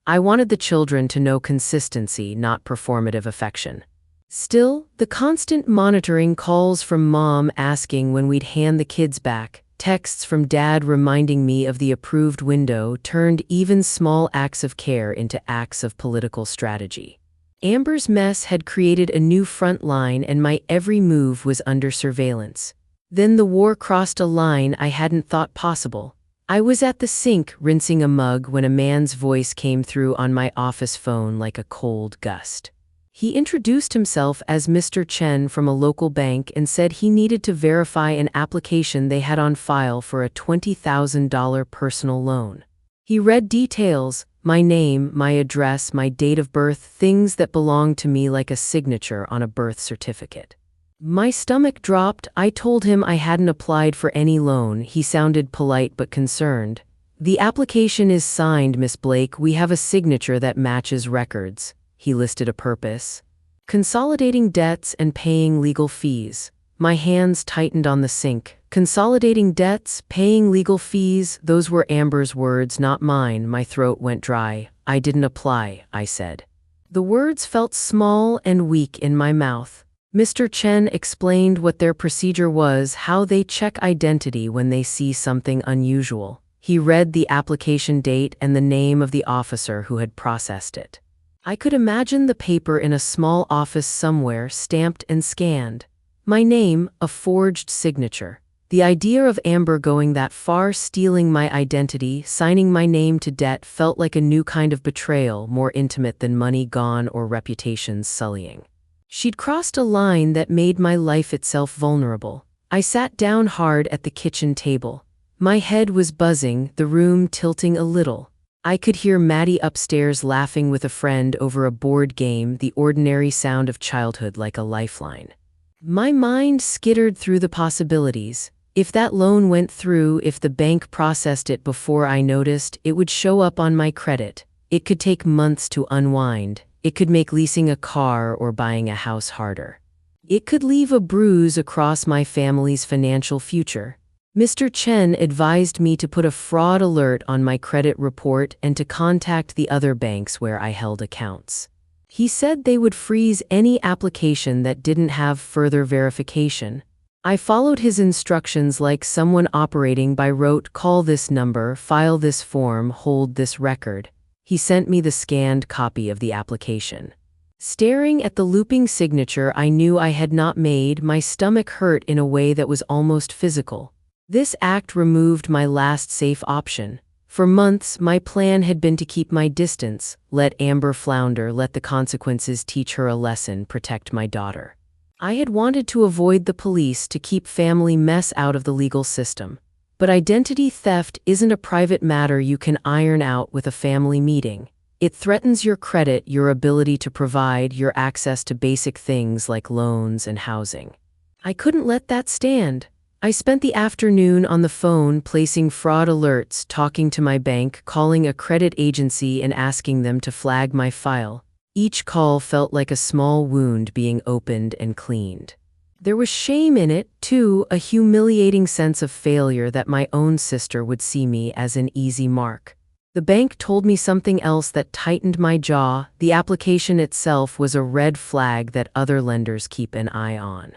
I wanted the children to know consistency, not performative affection. Still, the constant monitoring, calls from Mom asking when we'd hand the kids back, texts from Dad reminding me of the approved window, turned even small acts of care into acts of political strategy. Amber's mess had created a new front line, and my every move was under surveillance. Then the war crossed a line I hadn't thought possible. I was at the sink rinsing a mug when a man's voice came through on my office phone like a cold gust. He introduced himself as Mr. Chen from a local bank and said he needed to verify an application they had on file for a $20,000 personal loan. He read details: My name, my address, my date of birth, things that belonged to me like a signature on a birth certificate. My stomach dropped. I told him I hadn't applied for any loan. He sounded polite but concerned. "The application is signed, Miss Blake. We have a signature that matches records." He listed a purpose: consolidating debts and paying legal fees. My hands tightened on the sink. Consolidating debts, paying legal fees, those were Amber's words, not mine. My throat went dry. "I didn't apply," I said. The words felt small and weak in my mouth. Mr. Chen explained what their procedure was, how they check identity when they see something unusual. He read the application date and the name of the officer who had processed it. I could imagine the paper in a small office somewhere, stamped and scanned. My name, a forged signature. The idea of Amber going that far, stealing my identity, signing my name to debt, felt like a new kind of betrayal, more intimate than money gone or reputations sullying. She'd crossed a line that made my life itself vulnerable. I sat down hard at the kitchen table. My head was buzzing, the room tilting a little. I could hear Maddie upstairs laughing with a friend over a board game, the ordinary sound of childhood like a lifeline. My mind skittered through the possibilities. If that loan went through, if the bank processed it before I noticed, it would show up on my credit. It could take months to unwind. It could make leasing a car or buying a house harder. It could leave a bruise across my family's financial future. Mr. Chen advised me to put a fraud alert on my credit report and to contact the other banks where I held accounts. He said they would freeze any application that didn't have further verification. I followed his instructions like someone operating by rote: call this number, file this form, hold this record. He sent me the scanned copy of the application. Staring at the looping signature I knew I had not made, my stomach hurt in a way that was almost physical. This act removed my last safe option. For months, my plan had been to keep my distance, let Amber flounder, let the consequences teach her a lesson, protect my daughter. I had wanted to avoid the police, to keep family mess out of the legal system. But identity theft isn't a private matter you can iron out with a family meeting. It threatens your credit, your ability to provide, your access to basic things like loans and housing. I couldn't let that stand. I spent the afternoon on the phone placing fraud alerts, talking to my bank, calling a credit agency and asking them to flag my file. Each call felt like a small wound being opened and cleaned. There was shame in it, too, a humiliating sense of failure that my own sister would see me as an easy mark. The bank told me something else that tightened my jaw. The application itself was a red flag that other lenders keep an eye on.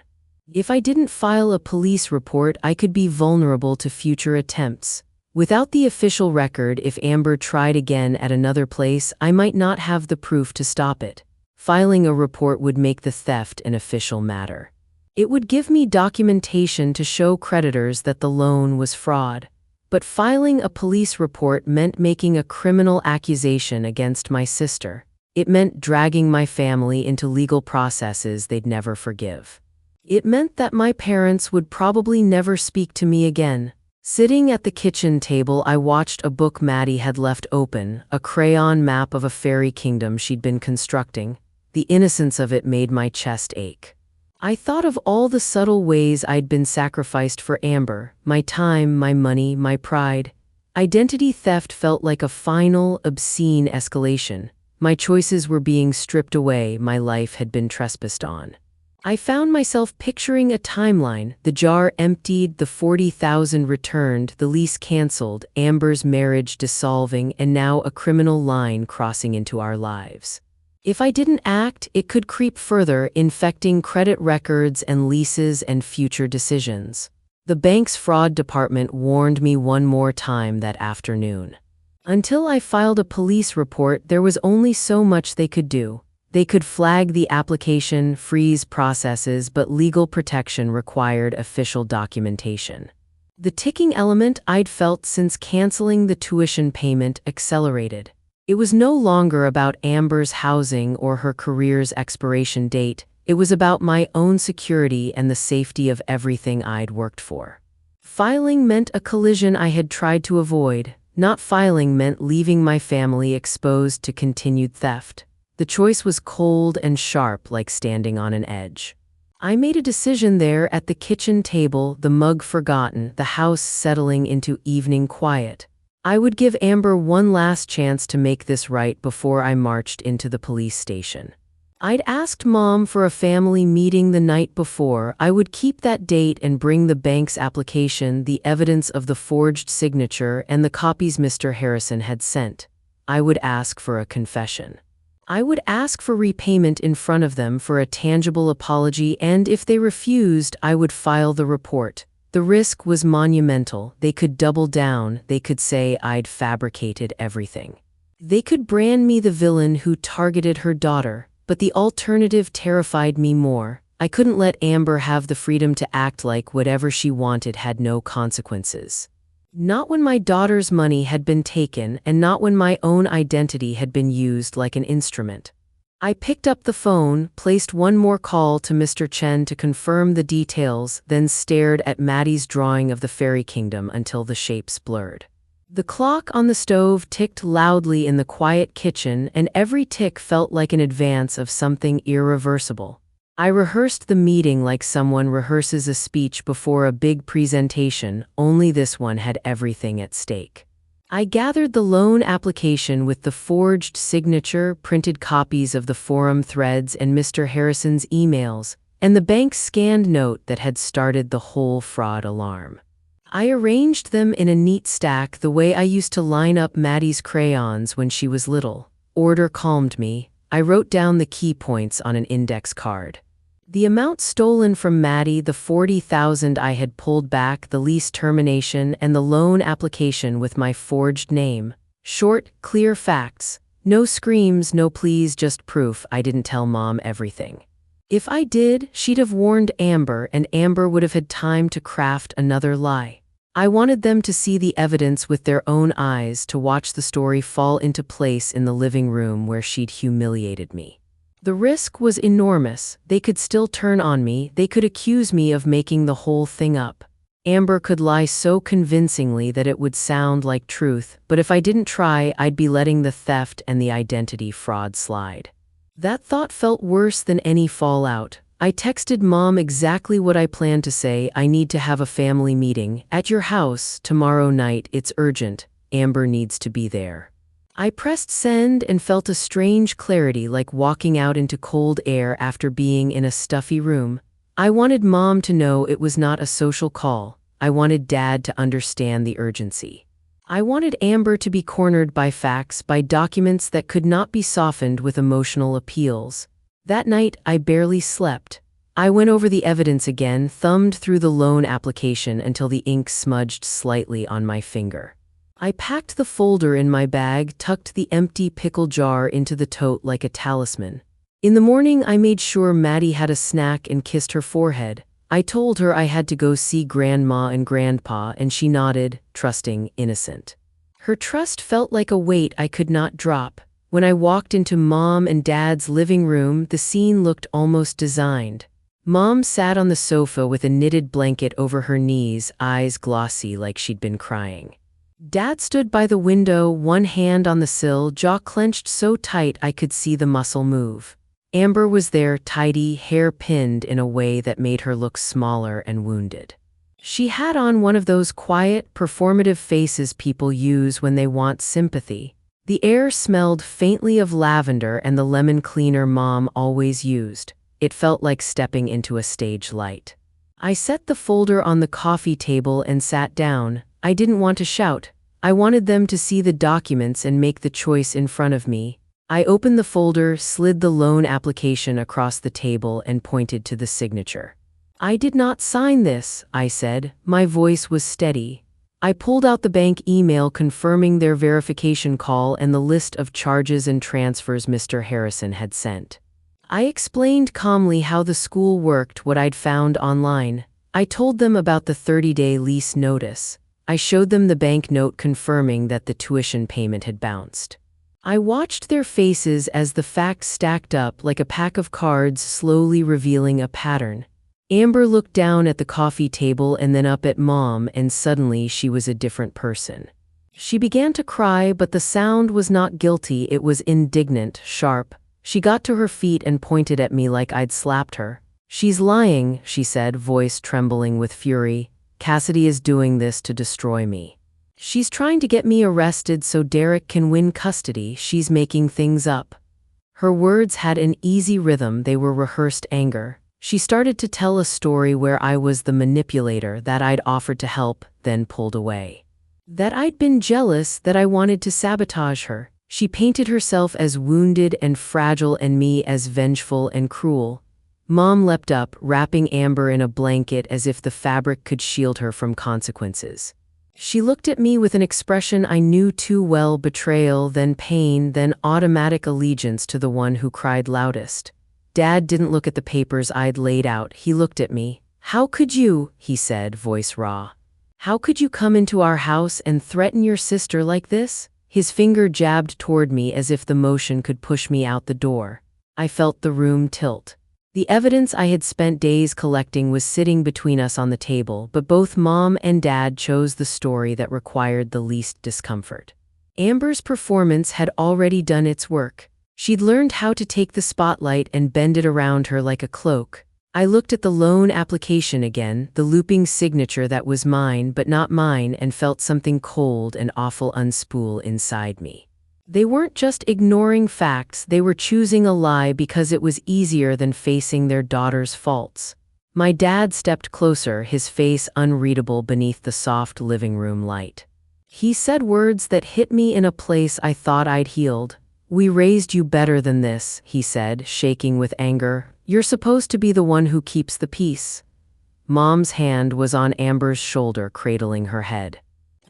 If I didn't file a police report, I could be vulnerable to future attempts. Without the official record, if Amber tried again at another place, I might not have the proof to stop it. Filing a report would make the theft an official matter. It would give me documentation to show creditors that the loan was fraud. But filing a police report meant making a criminal accusation against my sister. It meant dragging my family into legal processes they'd never forgive. It meant that my parents would probably never speak to me again. Sitting at the kitchen table, I watched a book Maddie had left open, a crayon map of a fairy kingdom she'd been constructing. The innocence of it made my chest ache. I thought of all the subtle ways I'd been sacrificed for Amber: my time, my money, my pride. Identity theft felt like a final, obscene escalation. My choices were being stripped away, my life had been trespassed on. I found myself picturing a timeline: the jar emptied, the 40,000 returned, the lease canceled, Amber's marriage dissolving, and now a criminal line crossing into our lives. If I didn't act, it could creep further, infecting credit records and leases and future decisions. The bank's fraud department warned me one more time that afternoon. Until I filed a police report, there was only so much they could do. They could flag the application, freeze processes, but legal protection required official documentation. The ticking element I'd felt since canceling the tuition payment accelerated. It was no longer about Amber's housing or her career's expiration date. It was about my own security and the safety of everything I'd worked for. Filing meant a collision I had tried to avoid. Not filing meant leaving my family exposed to continued theft. The choice was cold and sharp, like standing on an edge. I made a decision there at the kitchen table, the mug forgotten, the house settling into evening quiet. I would give Amber one last chance to make this right before I marched into the police station. I'd asked Mom for a family meeting the night before. I would keep that date and bring the bank's application, the evidence of the forged signature, and the copies Mr. Harrison had sent. I would ask for a confession. I would ask for repayment in front of them, for a tangible apology, and if they refused, I would file the report. The risk was monumental. They could double down. They could say I'd fabricated everything. They could brand me the villain who targeted her daughter, but the alternative terrified me more. I couldn't let Amber have the freedom to act like whatever she wanted had no consequences. Not when my daughter's money had been taken, and not when my own identity had been used like an instrument. I picked up the phone, placed one more call to Mr. Chen to confirm the details, then stared at Maddie's drawing of the fairy kingdom until the shapes blurred. The clock on the stove ticked loudly in the quiet kitchen, and every tick felt like an advance of something irreversible. I rehearsed the meeting like someone rehearses a speech before a big presentation, only this one had everything at stake. I gathered the loan application with the forged signature, printed copies of the forum threads and Mr. Harrison's emails, and the bank's scanned note that had started the whole fraud alarm. I arranged them in a neat stack the way I used to line up Maddie's crayons when she was little. Order calmed me. I wrote down the key points on an index card. The amount stolen from Maddie, the $40,000 I had pulled back, the lease termination, and the loan application with my forged name. Short, clear facts. No screams, no pleas, just proof I didn't tell Mom everything. If I did, she'd have warned Amber, and Amber would have had time to craft another lie. I wanted them to see the evidence with their own eyes, to watch the story fall into place in the living room where she'd humiliated me. The risk was enormous. They could still turn on me. They could accuse me of making the whole thing up. Amber could lie so convincingly that it would sound like truth, but if I didn't try, I'd be letting the theft and the identity fraud slide. That thought felt worse than any fallout. I texted Mom exactly what I planned to say. I need to have a family meeting at your house tomorrow night. It's urgent. Amber needs to be there. I pressed send and felt a strange clarity, like walking out into cold air after being in a stuffy room. I wanted Mom to know it was not a social call. I wanted Dad to understand the urgency. I wanted Amber to be cornered by facts, by documents that could not be softened with emotional appeals. That night, I barely slept. I went over the evidence again, thumbed through the loan application until the ink smudged slightly on my finger. I packed the folder in my bag, tucked the empty pickle jar into the tote like a talisman. In the morning, I made sure Maddie had a snack and kissed her forehead. I told her I had to go see Grandma and Grandpa, and she nodded, trusting, innocent. Her trust felt like a weight I could not drop. When I walked into Mom and Dad's living room, the scene looked almost designed. Mom sat on the sofa with a knitted blanket over her knees, eyes glossy like she'd been crying. Dad stood by the window, one hand on the sill, jaw clenched so tight I could see the muscle move. Amber was there, tidy, hair pinned in a way that made her look smaller and wounded. She had on one of those quiet, performative faces people use when they want sympathy. The air smelled faintly of lavender and the lemon cleaner Mom always used. It felt like stepping into a stage light. I set the folder on the coffee table and sat down. I didn't want to shout. I wanted them to see the documents and make the choice in front of me. I opened the folder, slid the loan application across the table, and pointed to the signature. I did not sign this, I said. My voice was steady. I pulled out the bank email confirming their verification call and the list of charges and transfers Mr. Harrison had sent. I explained calmly how the school worked, what I'd found online. I told them about the 30-day lease notice. I showed them the bank note confirming that the tuition payment had bounced. I watched their faces as the facts stacked up like a pack of cards, slowly revealing a pattern. Amber looked down at the coffee table and then up at Mom, and suddenly she was a different person. She began to cry, but the sound was not guilty, it was indignant, sharp. She got to her feet and pointed at me like I'd slapped her. "She's lying," she said, voice trembling with fury. "Cassidy is doing this to destroy me. She's trying to get me arrested so Derek can win custody. She's making things up." Her words had an easy rhythm, they were rehearsed anger. She started to tell a story where I was the manipulator, that I'd offered to help, then pulled away. That I'd been jealous, that I wanted to sabotage her. She painted herself as wounded and fragile and me as vengeful and cruel. Mom leapt up, wrapping Amber in a blanket as if the fabric could shield her from consequences. She looked at me with an expression I knew too well, betrayal, then pain, then automatic allegiance to the one who cried loudest. Dad didn't look at the papers I'd laid out, he looked at me. "How could you?" he said, voice raw. "How could you come into our house and threaten your sister like this?" His finger jabbed toward me as if the motion could push me out the door. I felt the room tilt. The evidence I had spent days collecting was sitting between us on the table, but both Mom and Dad chose the story that required the least discomfort. Amber's performance had already done its work. She'd learned how to take the spotlight and bend it around her like a cloak. I looked at the loan application again, the looping signature that was mine but not mine, and felt something cold and awful unspool inside me. They weren't just ignoring facts, they were choosing a lie because it was easier than facing their daughter's faults. My dad stepped closer, his face unreadable beneath the soft living room light. He said words that hit me in a place I thought I'd healed. "We raised you better than this," he said, shaking with anger. "You're supposed to be the one who keeps the peace." Mom's hand was on Amber's shoulder, cradling her head.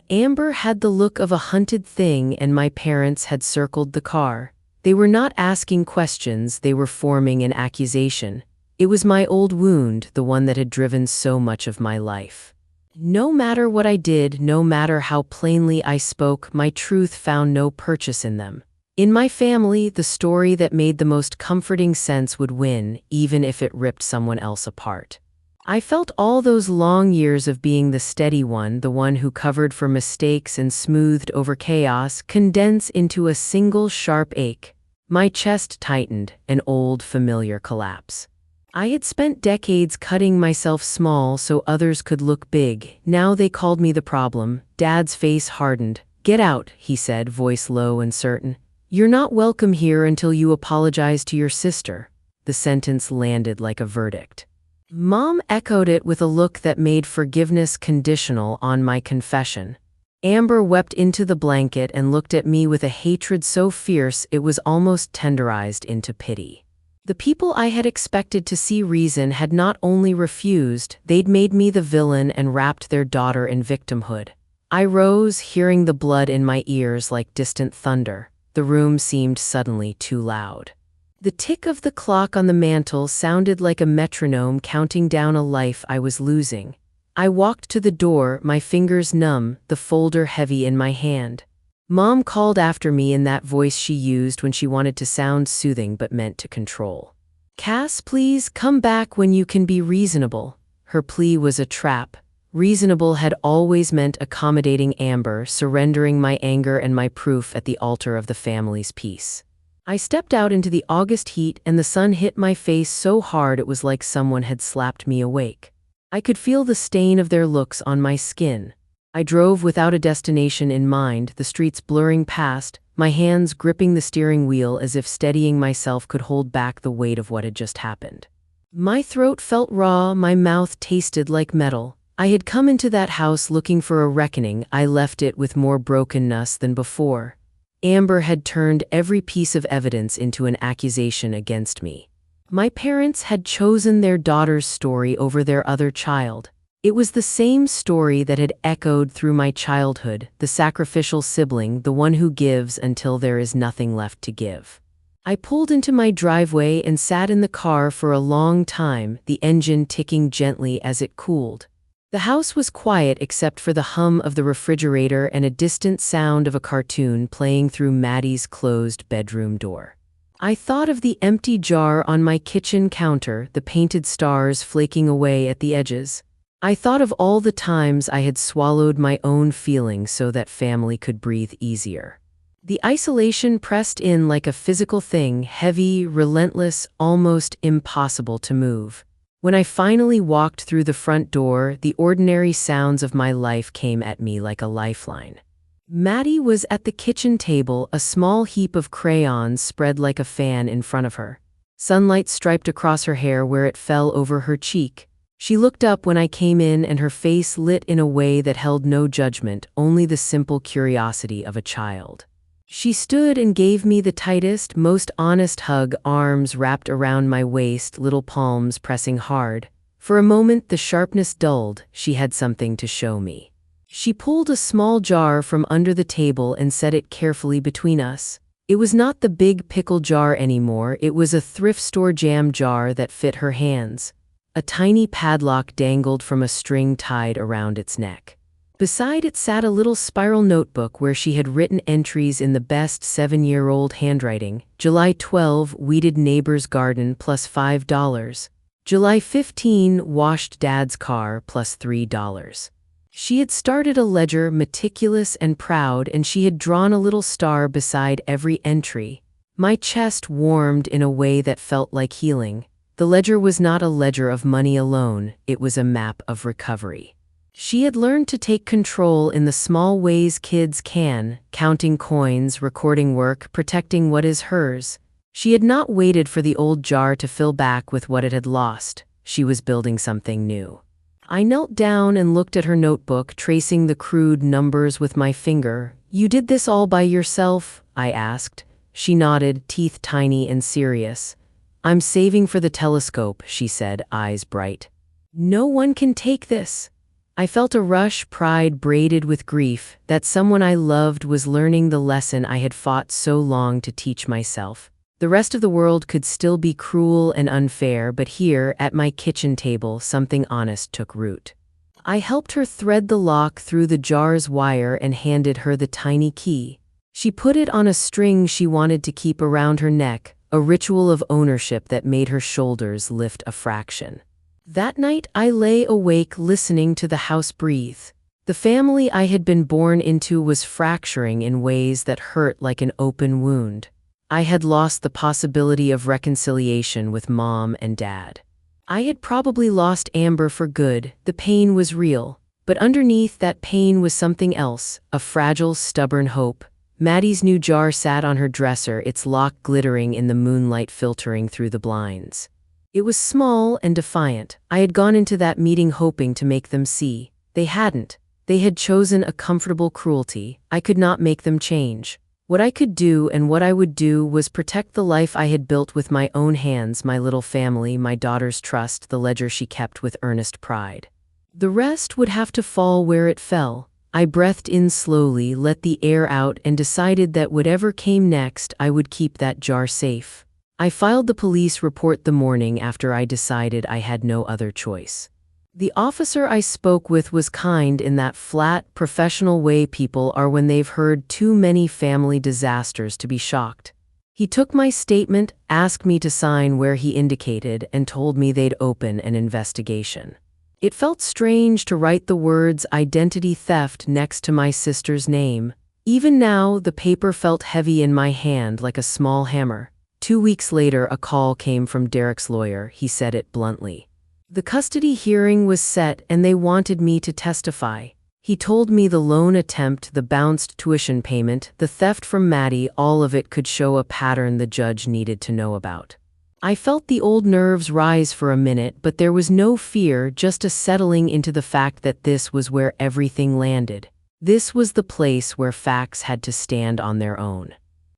Amber had the look of a hunted thing, and my parents had circled the car. They were not asking questions, they were forming an accusation. It was my old wound, the one that had driven so much of my life. No matter what I did, no matter how plainly I spoke, my truth found no purchase in them. In my family, the story that made the most comforting sense would win, even if it ripped someone else apart. I felt all those long years of being the steady one, the one who covered for mistakes and smoothed over chaos, condense into a single sharp ache. My chest tightened, an old familiar collapse. I had spent decades cutting myself small so others could look big. Now they called me the problem. Dad's face hardened. "Get out," he said, voice low and certain. "You're not welcome here until you apologize to your sister." The sentence landed like a verdict. Mom echoed it with a look that made forgiveness conditional on my confession. Amber wept into the blanket and looked at me with a hatred so fierce it was almost tenderized into pity. The people I had expected to see reason had not only refused, they'd made me the villain and wrapped their daughter in victimhood. I rose, hearing the blood in my ears like distant thunder. The room seemed suddenly too loud. The tick of the clock on the mantel sounded like a metronome counting down a life I was losing. I walked to the door, my fingers numb, the folder heavy in my hand. Mom called after me in that voice she used when she wanted to sound soothing but meant to control. "Cass, please come back when you can be reasonable." Her plea was a trap. Reasonable had always meant accommodating Amber, surrendering my anger and my proof at the altar of the family's peace. I stepped out into the August heat, and the sun hit my face so hard it was like someone had slapped me awake. I could feel the stain of their looks on my skin. I drove without a destination in mind, the streets blurring past, my hands gripping the steering wheel as if steadying myself could hold back the weight of what had just happened. My throat felt raw, my mouth tasted like metal. I had come into that house looking for a reckoning. I left it with more brokenness than before. Amber had turned every piece of evidence into an accusation against me. My parents had chosen their daughter's story over their other child. It was the same story that had echoed through my childhood, the sacrificial sibling, the one who gives until there is nothing left to give. I pulled into my driveway and sat in the car for a long time, the engine ticking gently as it cooled. The house was quiet except for the hum of the refrigerator and a distant sound of a cartoon playing through Maddie's closed bedroom door. I thought of the empty jar on my kitchen counter, the painted stars flaking away at the edges. I thought of all the times I had swallowed my own feelings so that family could breathe easier. The isolation pressed in like a physical thing, heavy, relentless, almost impossible to move. When I finally walked through the front door, the ordinary sounds of my life came at me like a lifeline. Maddie was at the kitchen table, a small heap of crayons spread like a fan in front of her. Sunlight striped across her hair where it fell over her cheek. She looked up when I came in, and her face lit in a way that held no judgment, only the simple curiosity of a child. She stood and gave me the tightest, most honest hug, arms wrapped around my waist, little palms pressing hard. For a moment the sharpness dulled. She had something to show me. She pulled a small jar from under the table and set it carefully between us. It was not the big pickle jar anymore, it was a thrift store jam jar that fit her hands. A tiny padlock dangled from a string tied around its neck. Beside it sat a little spiral notebook where she had written entries in the best 7-year-old handwriting. July 12, weeded neighbor's garden plus $5. July 15, washed dad's car plus $3. She had started a ledger, meticulous and proud, and she had drawn a little star beside every entry. My chest warmed in a way that felt like healing. The ledger was not a ledger of money alone, it was a map of recovery. She had learned to take control in the small ways kids can, counting coins, recording work, protecting what is hers. She had not waited for the old jar to fill back with what it had lost. She was building something new. I knelt down and looked at her notebook, tracing the crude numbers with my finger. "You did this all by yourself?" I asked. She nodded, teeth tiny and serious. "I'm saving for the telescope," she said, eyes bright. "No one can take this." I felt a rush, pride braided with grief, that someone I loved was learning the lesson I had fought so long to teach myself. The rest of the world could still be cruel and unfair, but here, at my kitchen table, something honest took root. I helped her thread the lock through the jar's wire and handed her the tiny key. She put it on a string she wanted to keep around her neck, a ritual of ownership that made her shoulders lift a fraction. That night I lay awake listening to the house breathe. The family I had been born into was fracturing in ways that hurt like an open wound. I had lost the possibility of reconciliation with Mom and Dad. I had probably lost Amber for good. The pain was real, but underneath that pain was something else, a fragile, stubborn hope. Maddie's new jar sat on her dresser, its lock glittering in the moonlight filtering through the blinds. It was small and defiant. I had gone into that meeting hoping to make them see. They hadn't. They had chosen a comfortable cruelty. I could not make them change. What I could do and what I would do was protect the life I had built with my own hands, my little family, my daughter's trust, the ledger she kept with earnest pride. The rest would have to fall where it fell. I breathed in slowly, let the air out, and decided that whatever came next, I would keep that jar safe. I filed the police report the morning after I decided I had no other choice. The officer I spoke with was kind in that flat, professional way people are when they've heard too many family disasters to be shocked. He took my statement, asked me to sign where he indicated, and told me they'd open an investigation. It felt strange to write the words identity theft next to my sister's name. Even now, the paper felt heavy in my hand like a small hammer. 2 weeks later, a call came from Derek's lawyer. He said it bluntly. The custody hearing was set and they wanted me to testify. He told me the loan attempt, the bounced tuition payment, the theft from Maddie, all of it could show a pattern the judge needed to know about. I felt the old nerves rise for a minute, but there was no fear, just a settling into the fact that this was where everything landed. This was the place where facts had to stand on their own.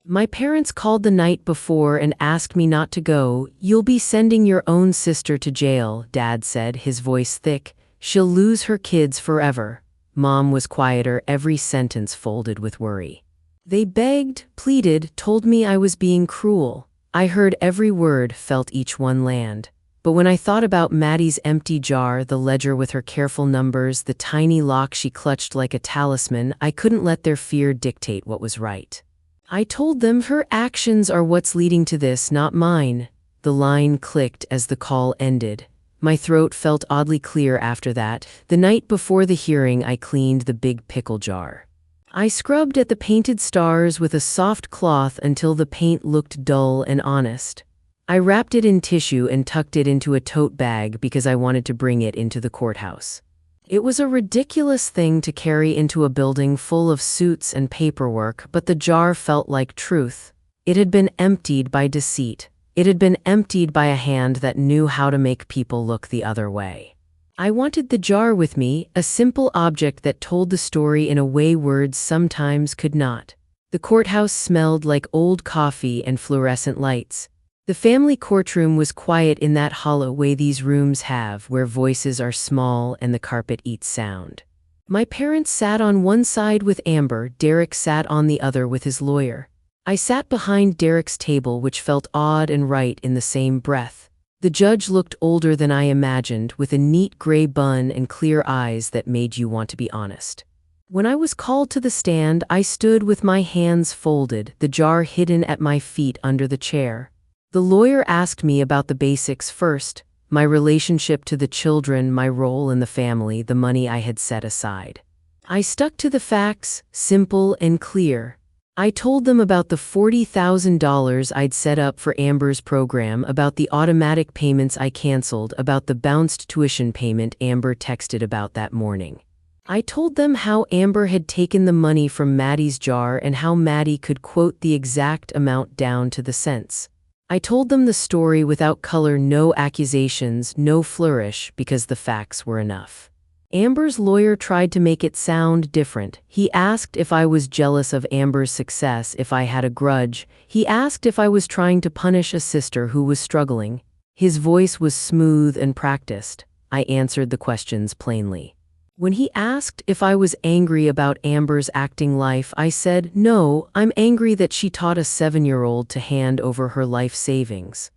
My parents called the night before and asked me not to go. "You'll be sending your own sister to jail," Dad said, his voice thick. "She'll lose her kids forever." Mom was quieter, every sentence folded with worry. They begged, pleaded, told me I was being cruel. I heard every word, felt each one land. But when I thought about Maddie's empty jar, the ledger with her careful numbers, the tiny lock she clutched like a talisman, I couldn't let their fear dictate what was right. I told them her actions are what's leading to this, not mine. The line clicked as the call ended. My throat felt oddly clear after that. The night before the hearing, I cleaned the big pickle jar. I scrubbed at the painted stars with a soft cloth until the paint looked dull and honest. I wrapped it in tissue and tucked it into a tote bag because I wanted to bring it into the courthouse. It was a ridiculous thing to carry into a building full of suits and paperwork, but the jar felt like truth. It had been emptied by deceit. It had been emptied by a hand that knew how to make people look the other way. I wanted the jar with me, a simple object that told the story in a way words sometimes could not. The courthouse smelled like old coffee and fluorescent lights. The family courtroom was quiet in that hollow way these rooms have, where voices are small and the carpet eats sound. My parents sat on one side with Amber, Derek sat on the other with his lawyer. I sat behind Derek's table, which felt odd and right in the same breath. The judge looked older than I imagined, with a neat gray bun and clear eyes that made you want to be honest. When I was called to the stand, I stood with my hands folded, the jar hidden at my feet under the chair. The lawyer asked me about the basics first, my relationship to the children, my role in the family, the money I had set aside. I stuck to the facts, simple and clear. I told them about the $40,000 I'd set up for Amber's program, about the automatic payments I canceled, about the bounced tuition payment Amber texted about that morning. I told them how Amber had taken the money from Maddie's jar and how Maddie could quote the exact amount down to the cents. I told them the story without color, no accusations, no flourish, because the facts were enough. Amber's lawyer tried to make it sound different. He asked if I was jealous of Amber's success, if I had a grudge. He asked if I was trying to punish a sister who was struggling. His voice was smooth and practiced. I answered the questions plainly. When he asked if I was angry about Amber's acting life, I said, no, I'm angry that she taught a 7-year-old to hand over her life savings.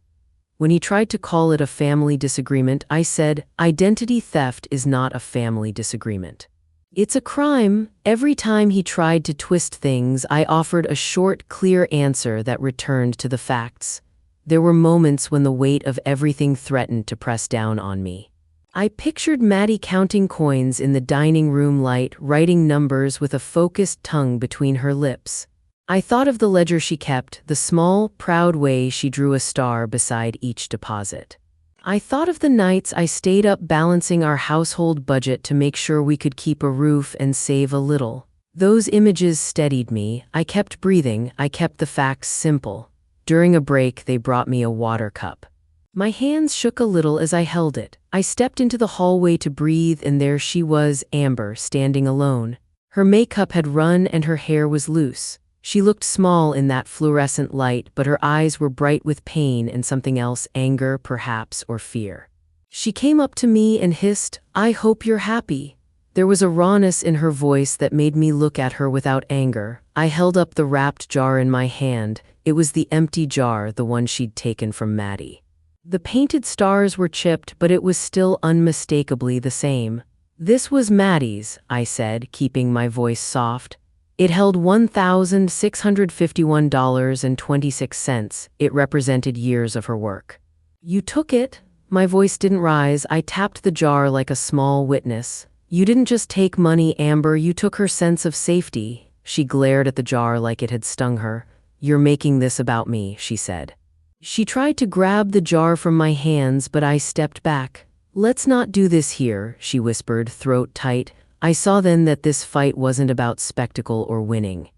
When he tried to call it a family disagreement, I said, identity theft is not a family disagreement. It's a crime. Every time he tried to twist things, I offered a short, clear answer that returned to the facts. There were moments when the weight of everything threatened to press down on me. I pictured Maddie counting coins in the dining room light, writing numbers with a focused tongue between her lips. I thought of the ledger she kept, the small, proud way she drew a star beside each deposit. I thought of the nights I stayed up balancing our household budget to make sure we could keep a roof and save a little. Those images steadied me. I kept breathing. I kept the facts simple. During a break, they brought me a water cup. My hands shook a little as I held it. I stepped into the hallway to breathe, and there she was, Amber, standing alone. Her makeup had run and her hair was loose. She looked small in that fluorescent light, but her eyes were bright with pain and something else, anger, perhaps, or fear. She came up to me and hissed, "I hope you're happy." There was a rawness in her voice that made me look at her without anger. I held up the wrapped jar in my hand. It was the empty jar, the one she'd taken from Maddie. The painted stars were chipped, but it was still unmistakably the same. "This was Maddie's," I said, keeping my voice soft. It held $1,651.26. It represented years of her work. "You took it?" My voice didn't rise. I tapped the jar like a small witness. "You didn't just take money, Amber, you took her sense of safety." She glared at the jar like it had stung her. "You're making this about me," she said. She tried to grab the jar from my hands, but I stepped back. "Let's not do this here," she whispered, throat tight. I saw then that this fight wasn't about spectacle or winning.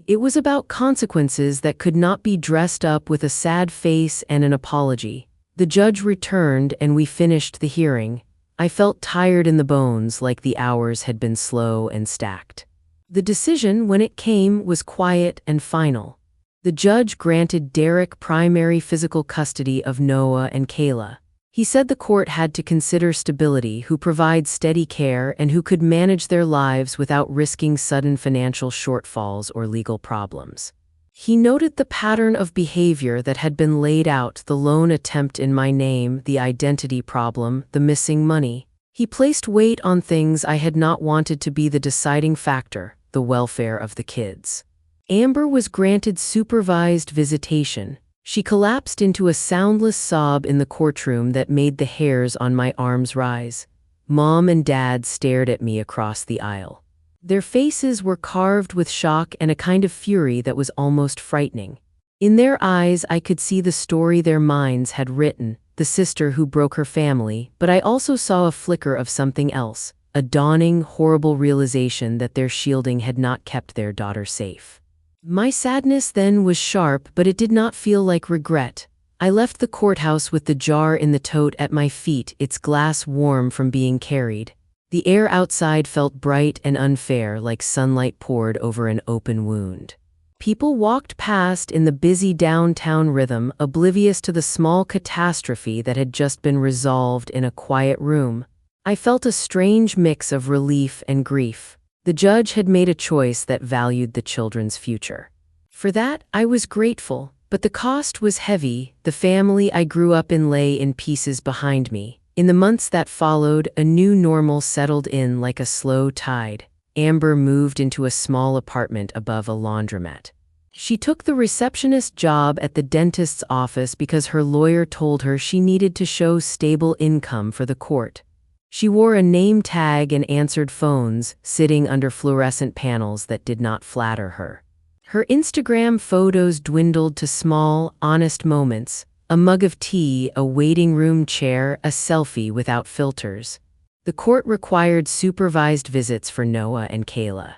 It was about consequences that could not be dressed up with a sad face and an apology. The judge returned and we finished the hearing. I felt tired in the bones, like the hours had been slow and stacked. The decision, when it came, was quiet and final. The judge granted Derek primary physical custody of Noah and Kayla. He said the court had to consider stability, who provides steady care and who could manage their lives without risking sudden financial shortfalls or legal problems. He noted the pattern of behavior that had been laid out: the loan attempt in my name, the identity problem, the missing money. He placed weight on things I had not wanted to be the deciding factor: the welfare of the kids. Amber was granted supervised visitation. She collapsed into a soundless sob in the courtroom that made the hairs on my arms rise. Mom and Dad stared at me across the aisle. Their faces were carved with shock and a kind of fury that was almost frightening. In their eyes, I could see the story their minds had written, the sister who broke her family, but I also saw a flicker of something else, a dawning, horrible realization that their shielding had not kept their daughter safe. My sadness then was sharp, but it did not feel like regret. I left the courthouse with the jar in the tote at my feet, its glass warm from being carried. The air outside felt bright and unfair, like sunlight poured over an open wound. People walked past in the busy downtown rhythm, oblivious to the small catastrophe that had just been resolved in a quiet room. I felt a strange mix of relief and grief. The judge had made a choice that valued the children's future. For that, I was grateful, but the cost was heavy. The family I grew up in lay in pieces behind me. In the months that followed, a new normal settled in like a slow tide. Amber moved into a small apartment above a laundromat. She took the receptionist job at the dentist's office because her lawyer told her she needed to show stable income for the court. She wore a name tag and answered phones, sitting under fluorescent panels that did not flatter her. Her Instagram photos dwindled to small, honest moments: a mug of tea, a waiting room chair, a selfie without filters. The court required supervised visits for Noah and Kayla.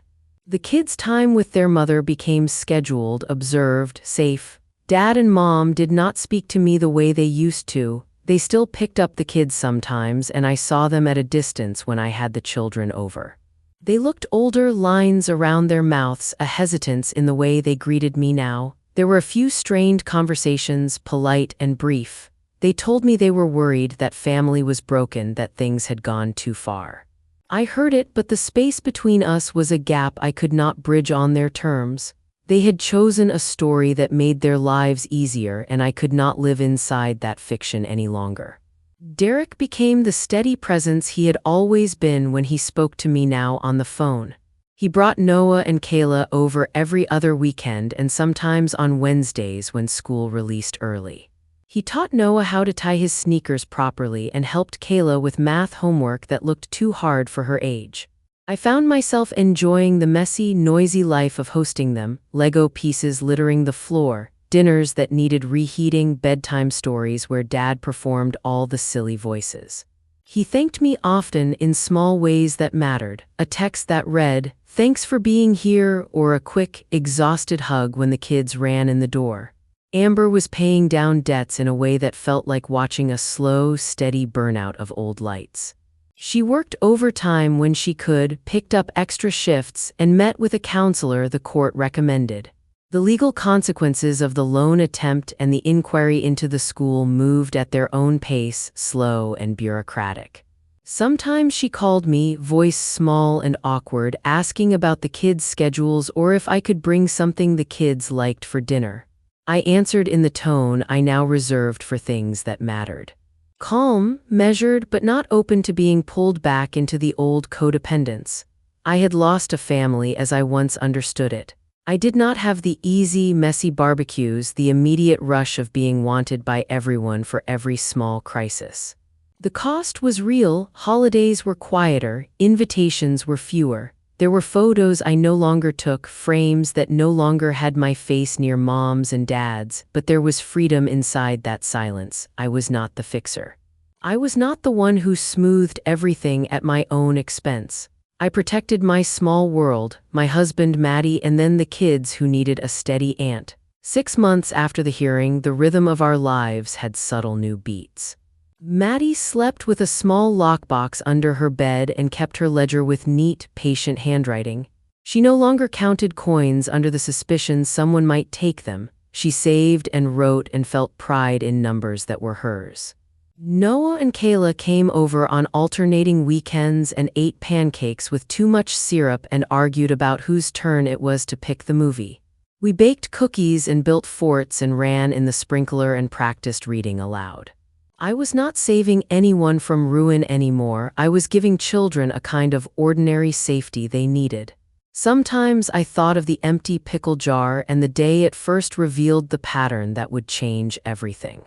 The kids' time with their mother became scheduled, observed, safe. Dad and Mom did not speak to me the way they used to. They still picked up the kids sometimes, and I saw them at a distance when I had the children over. They looked older, lines around their mouths, a hesitance in the way they greeted me now. There were a few strained conversations, polite and brief. They told me they were worried that family was broken, that things had gone too far. I heard it, but the space between us was a gap I could not bridge on their terms. They had chosen a story that made their lives easier, and I could not live inside that fiction any longer. Derek became the steady presence he had always been when he spoke to me now on the phone. He brought Noah and Kayla over every other weekend and sometimes on Wednesdays when school released early. He taught Noah how to tie his sneakers properly and helped Kayla with math homework that looked too hard for her age. I found myself enjoying the messy, noisy life of hosting them, Lego pieces littering the floor, dinners that needed reheating, bedtime stories where Dad performed all the silly voices. He thanked me often in small ways that mattered, a text that read, "Thanks for being here," or a quick, exhausted hug when the kids ran in the door. Amber was paying down debts in a way that felt like watching a slow, steady burnout of old lights. She worked overtime when she could, picked up extra shifts, and met with a counselor the court recommended. The legal consequences of the loan attempt and the inquiry into the school moved at their own pace, slow and bureaucratic. Sometimes she called me, voice small and awkward, asking about the kids' schedules or if I could bring something the kids liked for dinner. I answered in the tone I now reserved for things that mattered. Calm, measured, but not open to being pulled back into the old codependence. I had lost a family as I once understood it. I did not have the easy, messy barbecues, the immediate rush of being wanted by everyone for every small crisis. The cost was real, holidays were quieter, invitations were fewer. There were photos I no longer took, frames that no longer had my face near Mom's and Dad's, but there was freedom inside that silence. I was not the fixer. I was not the one who smoothed everything at my own expense. I protected my small world, my husband Maddie, and then the kids who needed a steady aunt. 6 months after the hearing, the rhythm of our lives had subtle new beats. Maddie slept with a small lockbox under her bed and kept her ledger with neat, patient handwriting. She no longer counted coins under the suspicion someone might take them. She saved and wrote and felt pride in numbers that were hers. Noah and Kayla came over on alternating weekends and ate pancakes with too much syrup and argued about whose turn it was to pick the movie. We baked cookies and built forts and ran in the sprinkler and practiced reading aloud. I was not saving anyone from ruin anymore. I was giving children a kind of ordinary safety they needed. Sometimes I thought of the empty pickle jar and the day it first revealed the pattern that would change everything.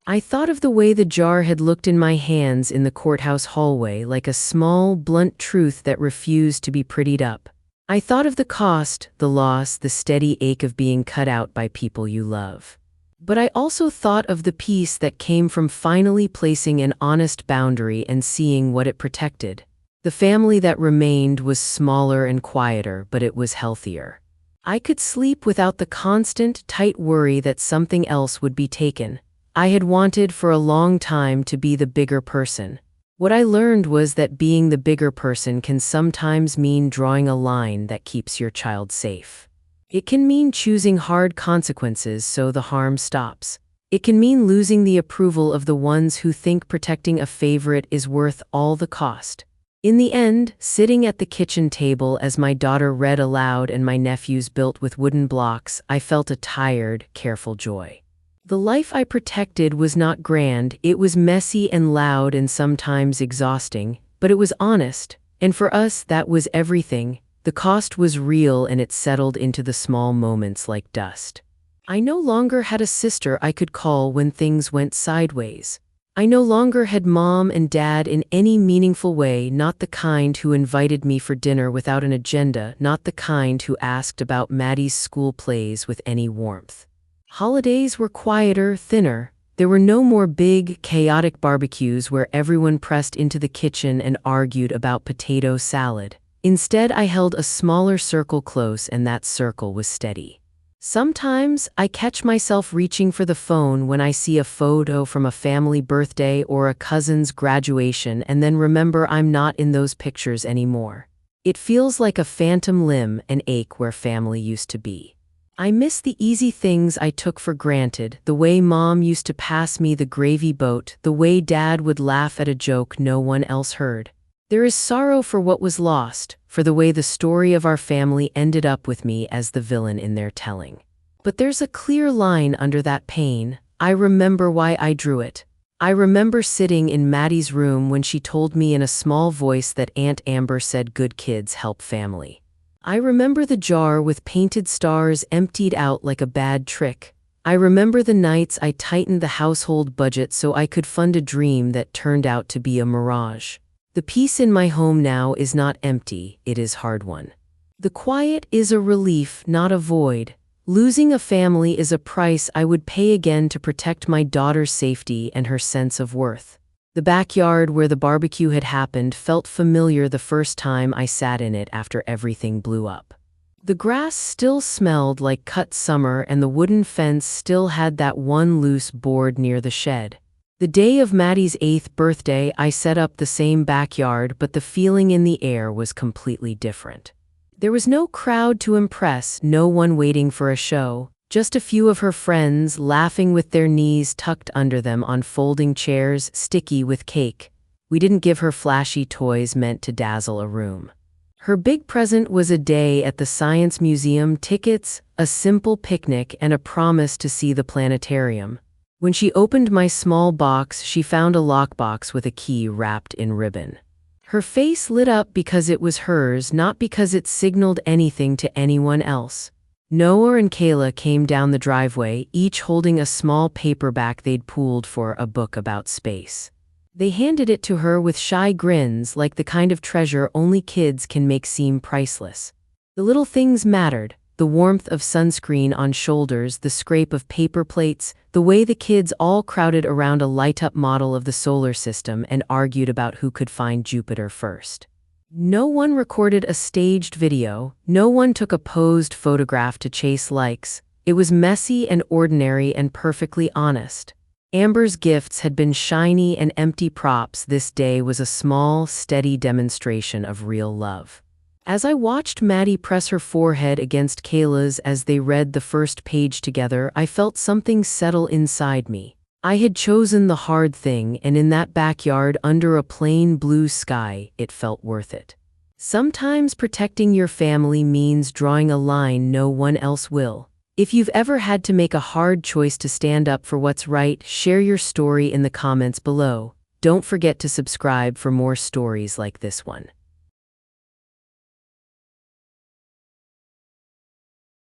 I thought of the way the jar had looked in my hands in the courthouse hallway, like a small, blunt truth that refused to be prettied up. I thought of the cost, the loss, the steady ache of being cut out by people you love. But I also thought of the peace that came from finally placing an honest boundary and seeing what it protected. The family that remained was smaller and quieter, but it was healthier. I could sleep without the constant, tight worry that something else would be taken. I had wanted for a long time to be the bigger person. What I learned was that being the bigger person can sometimes mean drawing a line that keeps your child safe. It can mean choosing hard consequences so the harm stops. It can mean losing the approval of the ones who think protecting a favorite is worth all the cost. In the end, sitting at the kitchen table as my daughter read aloud and my nephews built with wooden blocks, I felt a tired, careful joy. The life I protected was not grand, it was messy and loud and sometimes exhausting, but it was honest, and for us that was everything. The cost was real and it settled into the small moments like dust. I no longer had a sister I could call when things went sideways. I no longer had mom and dad in any meaningful way, not the kind who invited me for dinner without an agenda, not the kind who asked about Maddie's school plays with any warmth. Holidays were quieter, thinner. There were no more big, chaotic barbecues where everyone pressed into the kitchen and argued about potato salad. Instead, I held a smaller circle close, and that circle was steady. Sometimes, I catch myself reaching for the phone when I see a photo from a family birthday or a cousin's graduation and then remember I'm not in those pictures anymore. It feels like a phantom limb, an ache where family used to be. I miss the easy things I took for granted, the way mom used to pass me the gravy boat, the way dad would laugh at a joke no one else heard. There is sorrow for what was lost, for the way the story of our family ended up with me as the villain in their telling. But there's a clear line under that pain. I remember why I drew it. I remember sitting in Maddie's room when she told me in a small voice that Aunt Amber said good kids help family. I remember the jar with painted stars emptied out like a bad trick. I remember the nights I tightened the household budget so I could fund a dream that turned out to be a mirage. The peace in my home now is not empty, it is hard-won. The quiet is a relief, not a void. Losing a family is a price I would pay again to protect my daughter's safety and her sense of worth. The backyard where the barbecue had happened felt familiar the first time I sat in it after everything blew up. The grass still smelled like cut summer and the wooden fence still had that one loose board near the shed. The day of Maddie's 8th birthday, I set up the same backyard, but the feeling in the air was completely different. There was no crowd to impress, no one waiting for a show. Just a few of her friends laughing with their knees tucked under them on folding chairs, sticky with cake. We didn't give her flashy toys meant to dazzle a room. Her big present was a day at the Science Museum, tickets, a simple picnic, and a promise to see the planetarium. When she opened my small box, she found a lockbox with a key wrapped in ribbon. Her face lit up because it was hers, not because it signaled anything to anyone else. Noah and Kayla came down the driveway, each holding a small paperback they'd pooled for a book about space. They handed it to her with shy grins, like the kind of treasure only kids can make seem priceless. The little things mattered, the warmth of sunscreen on shoulders, the scrape of paper plates, the way the kids all crowded around a light-up model of the solar system and argued about who could find Jupiter first. No one recorded a staged video, no one took a posed photograph to chase likes. It was messy and ordinary and perfectly honest. Amber's gifts had been shiny and empty props. This day was a small, steady demonstration of real love. As I watched Maddie press her forehead against Kayla's as they read the first page together, I felt something settle inside me. I had chosen the hard thing, and in that backyard under a plain blue sky, it felt worth it. Sometimes protecting your family means drawing a line no one else will. If you've ever had to make a hard choice to stand up for what's right, share your story in the comments below. Don't forget to subscribe for more stories like this one.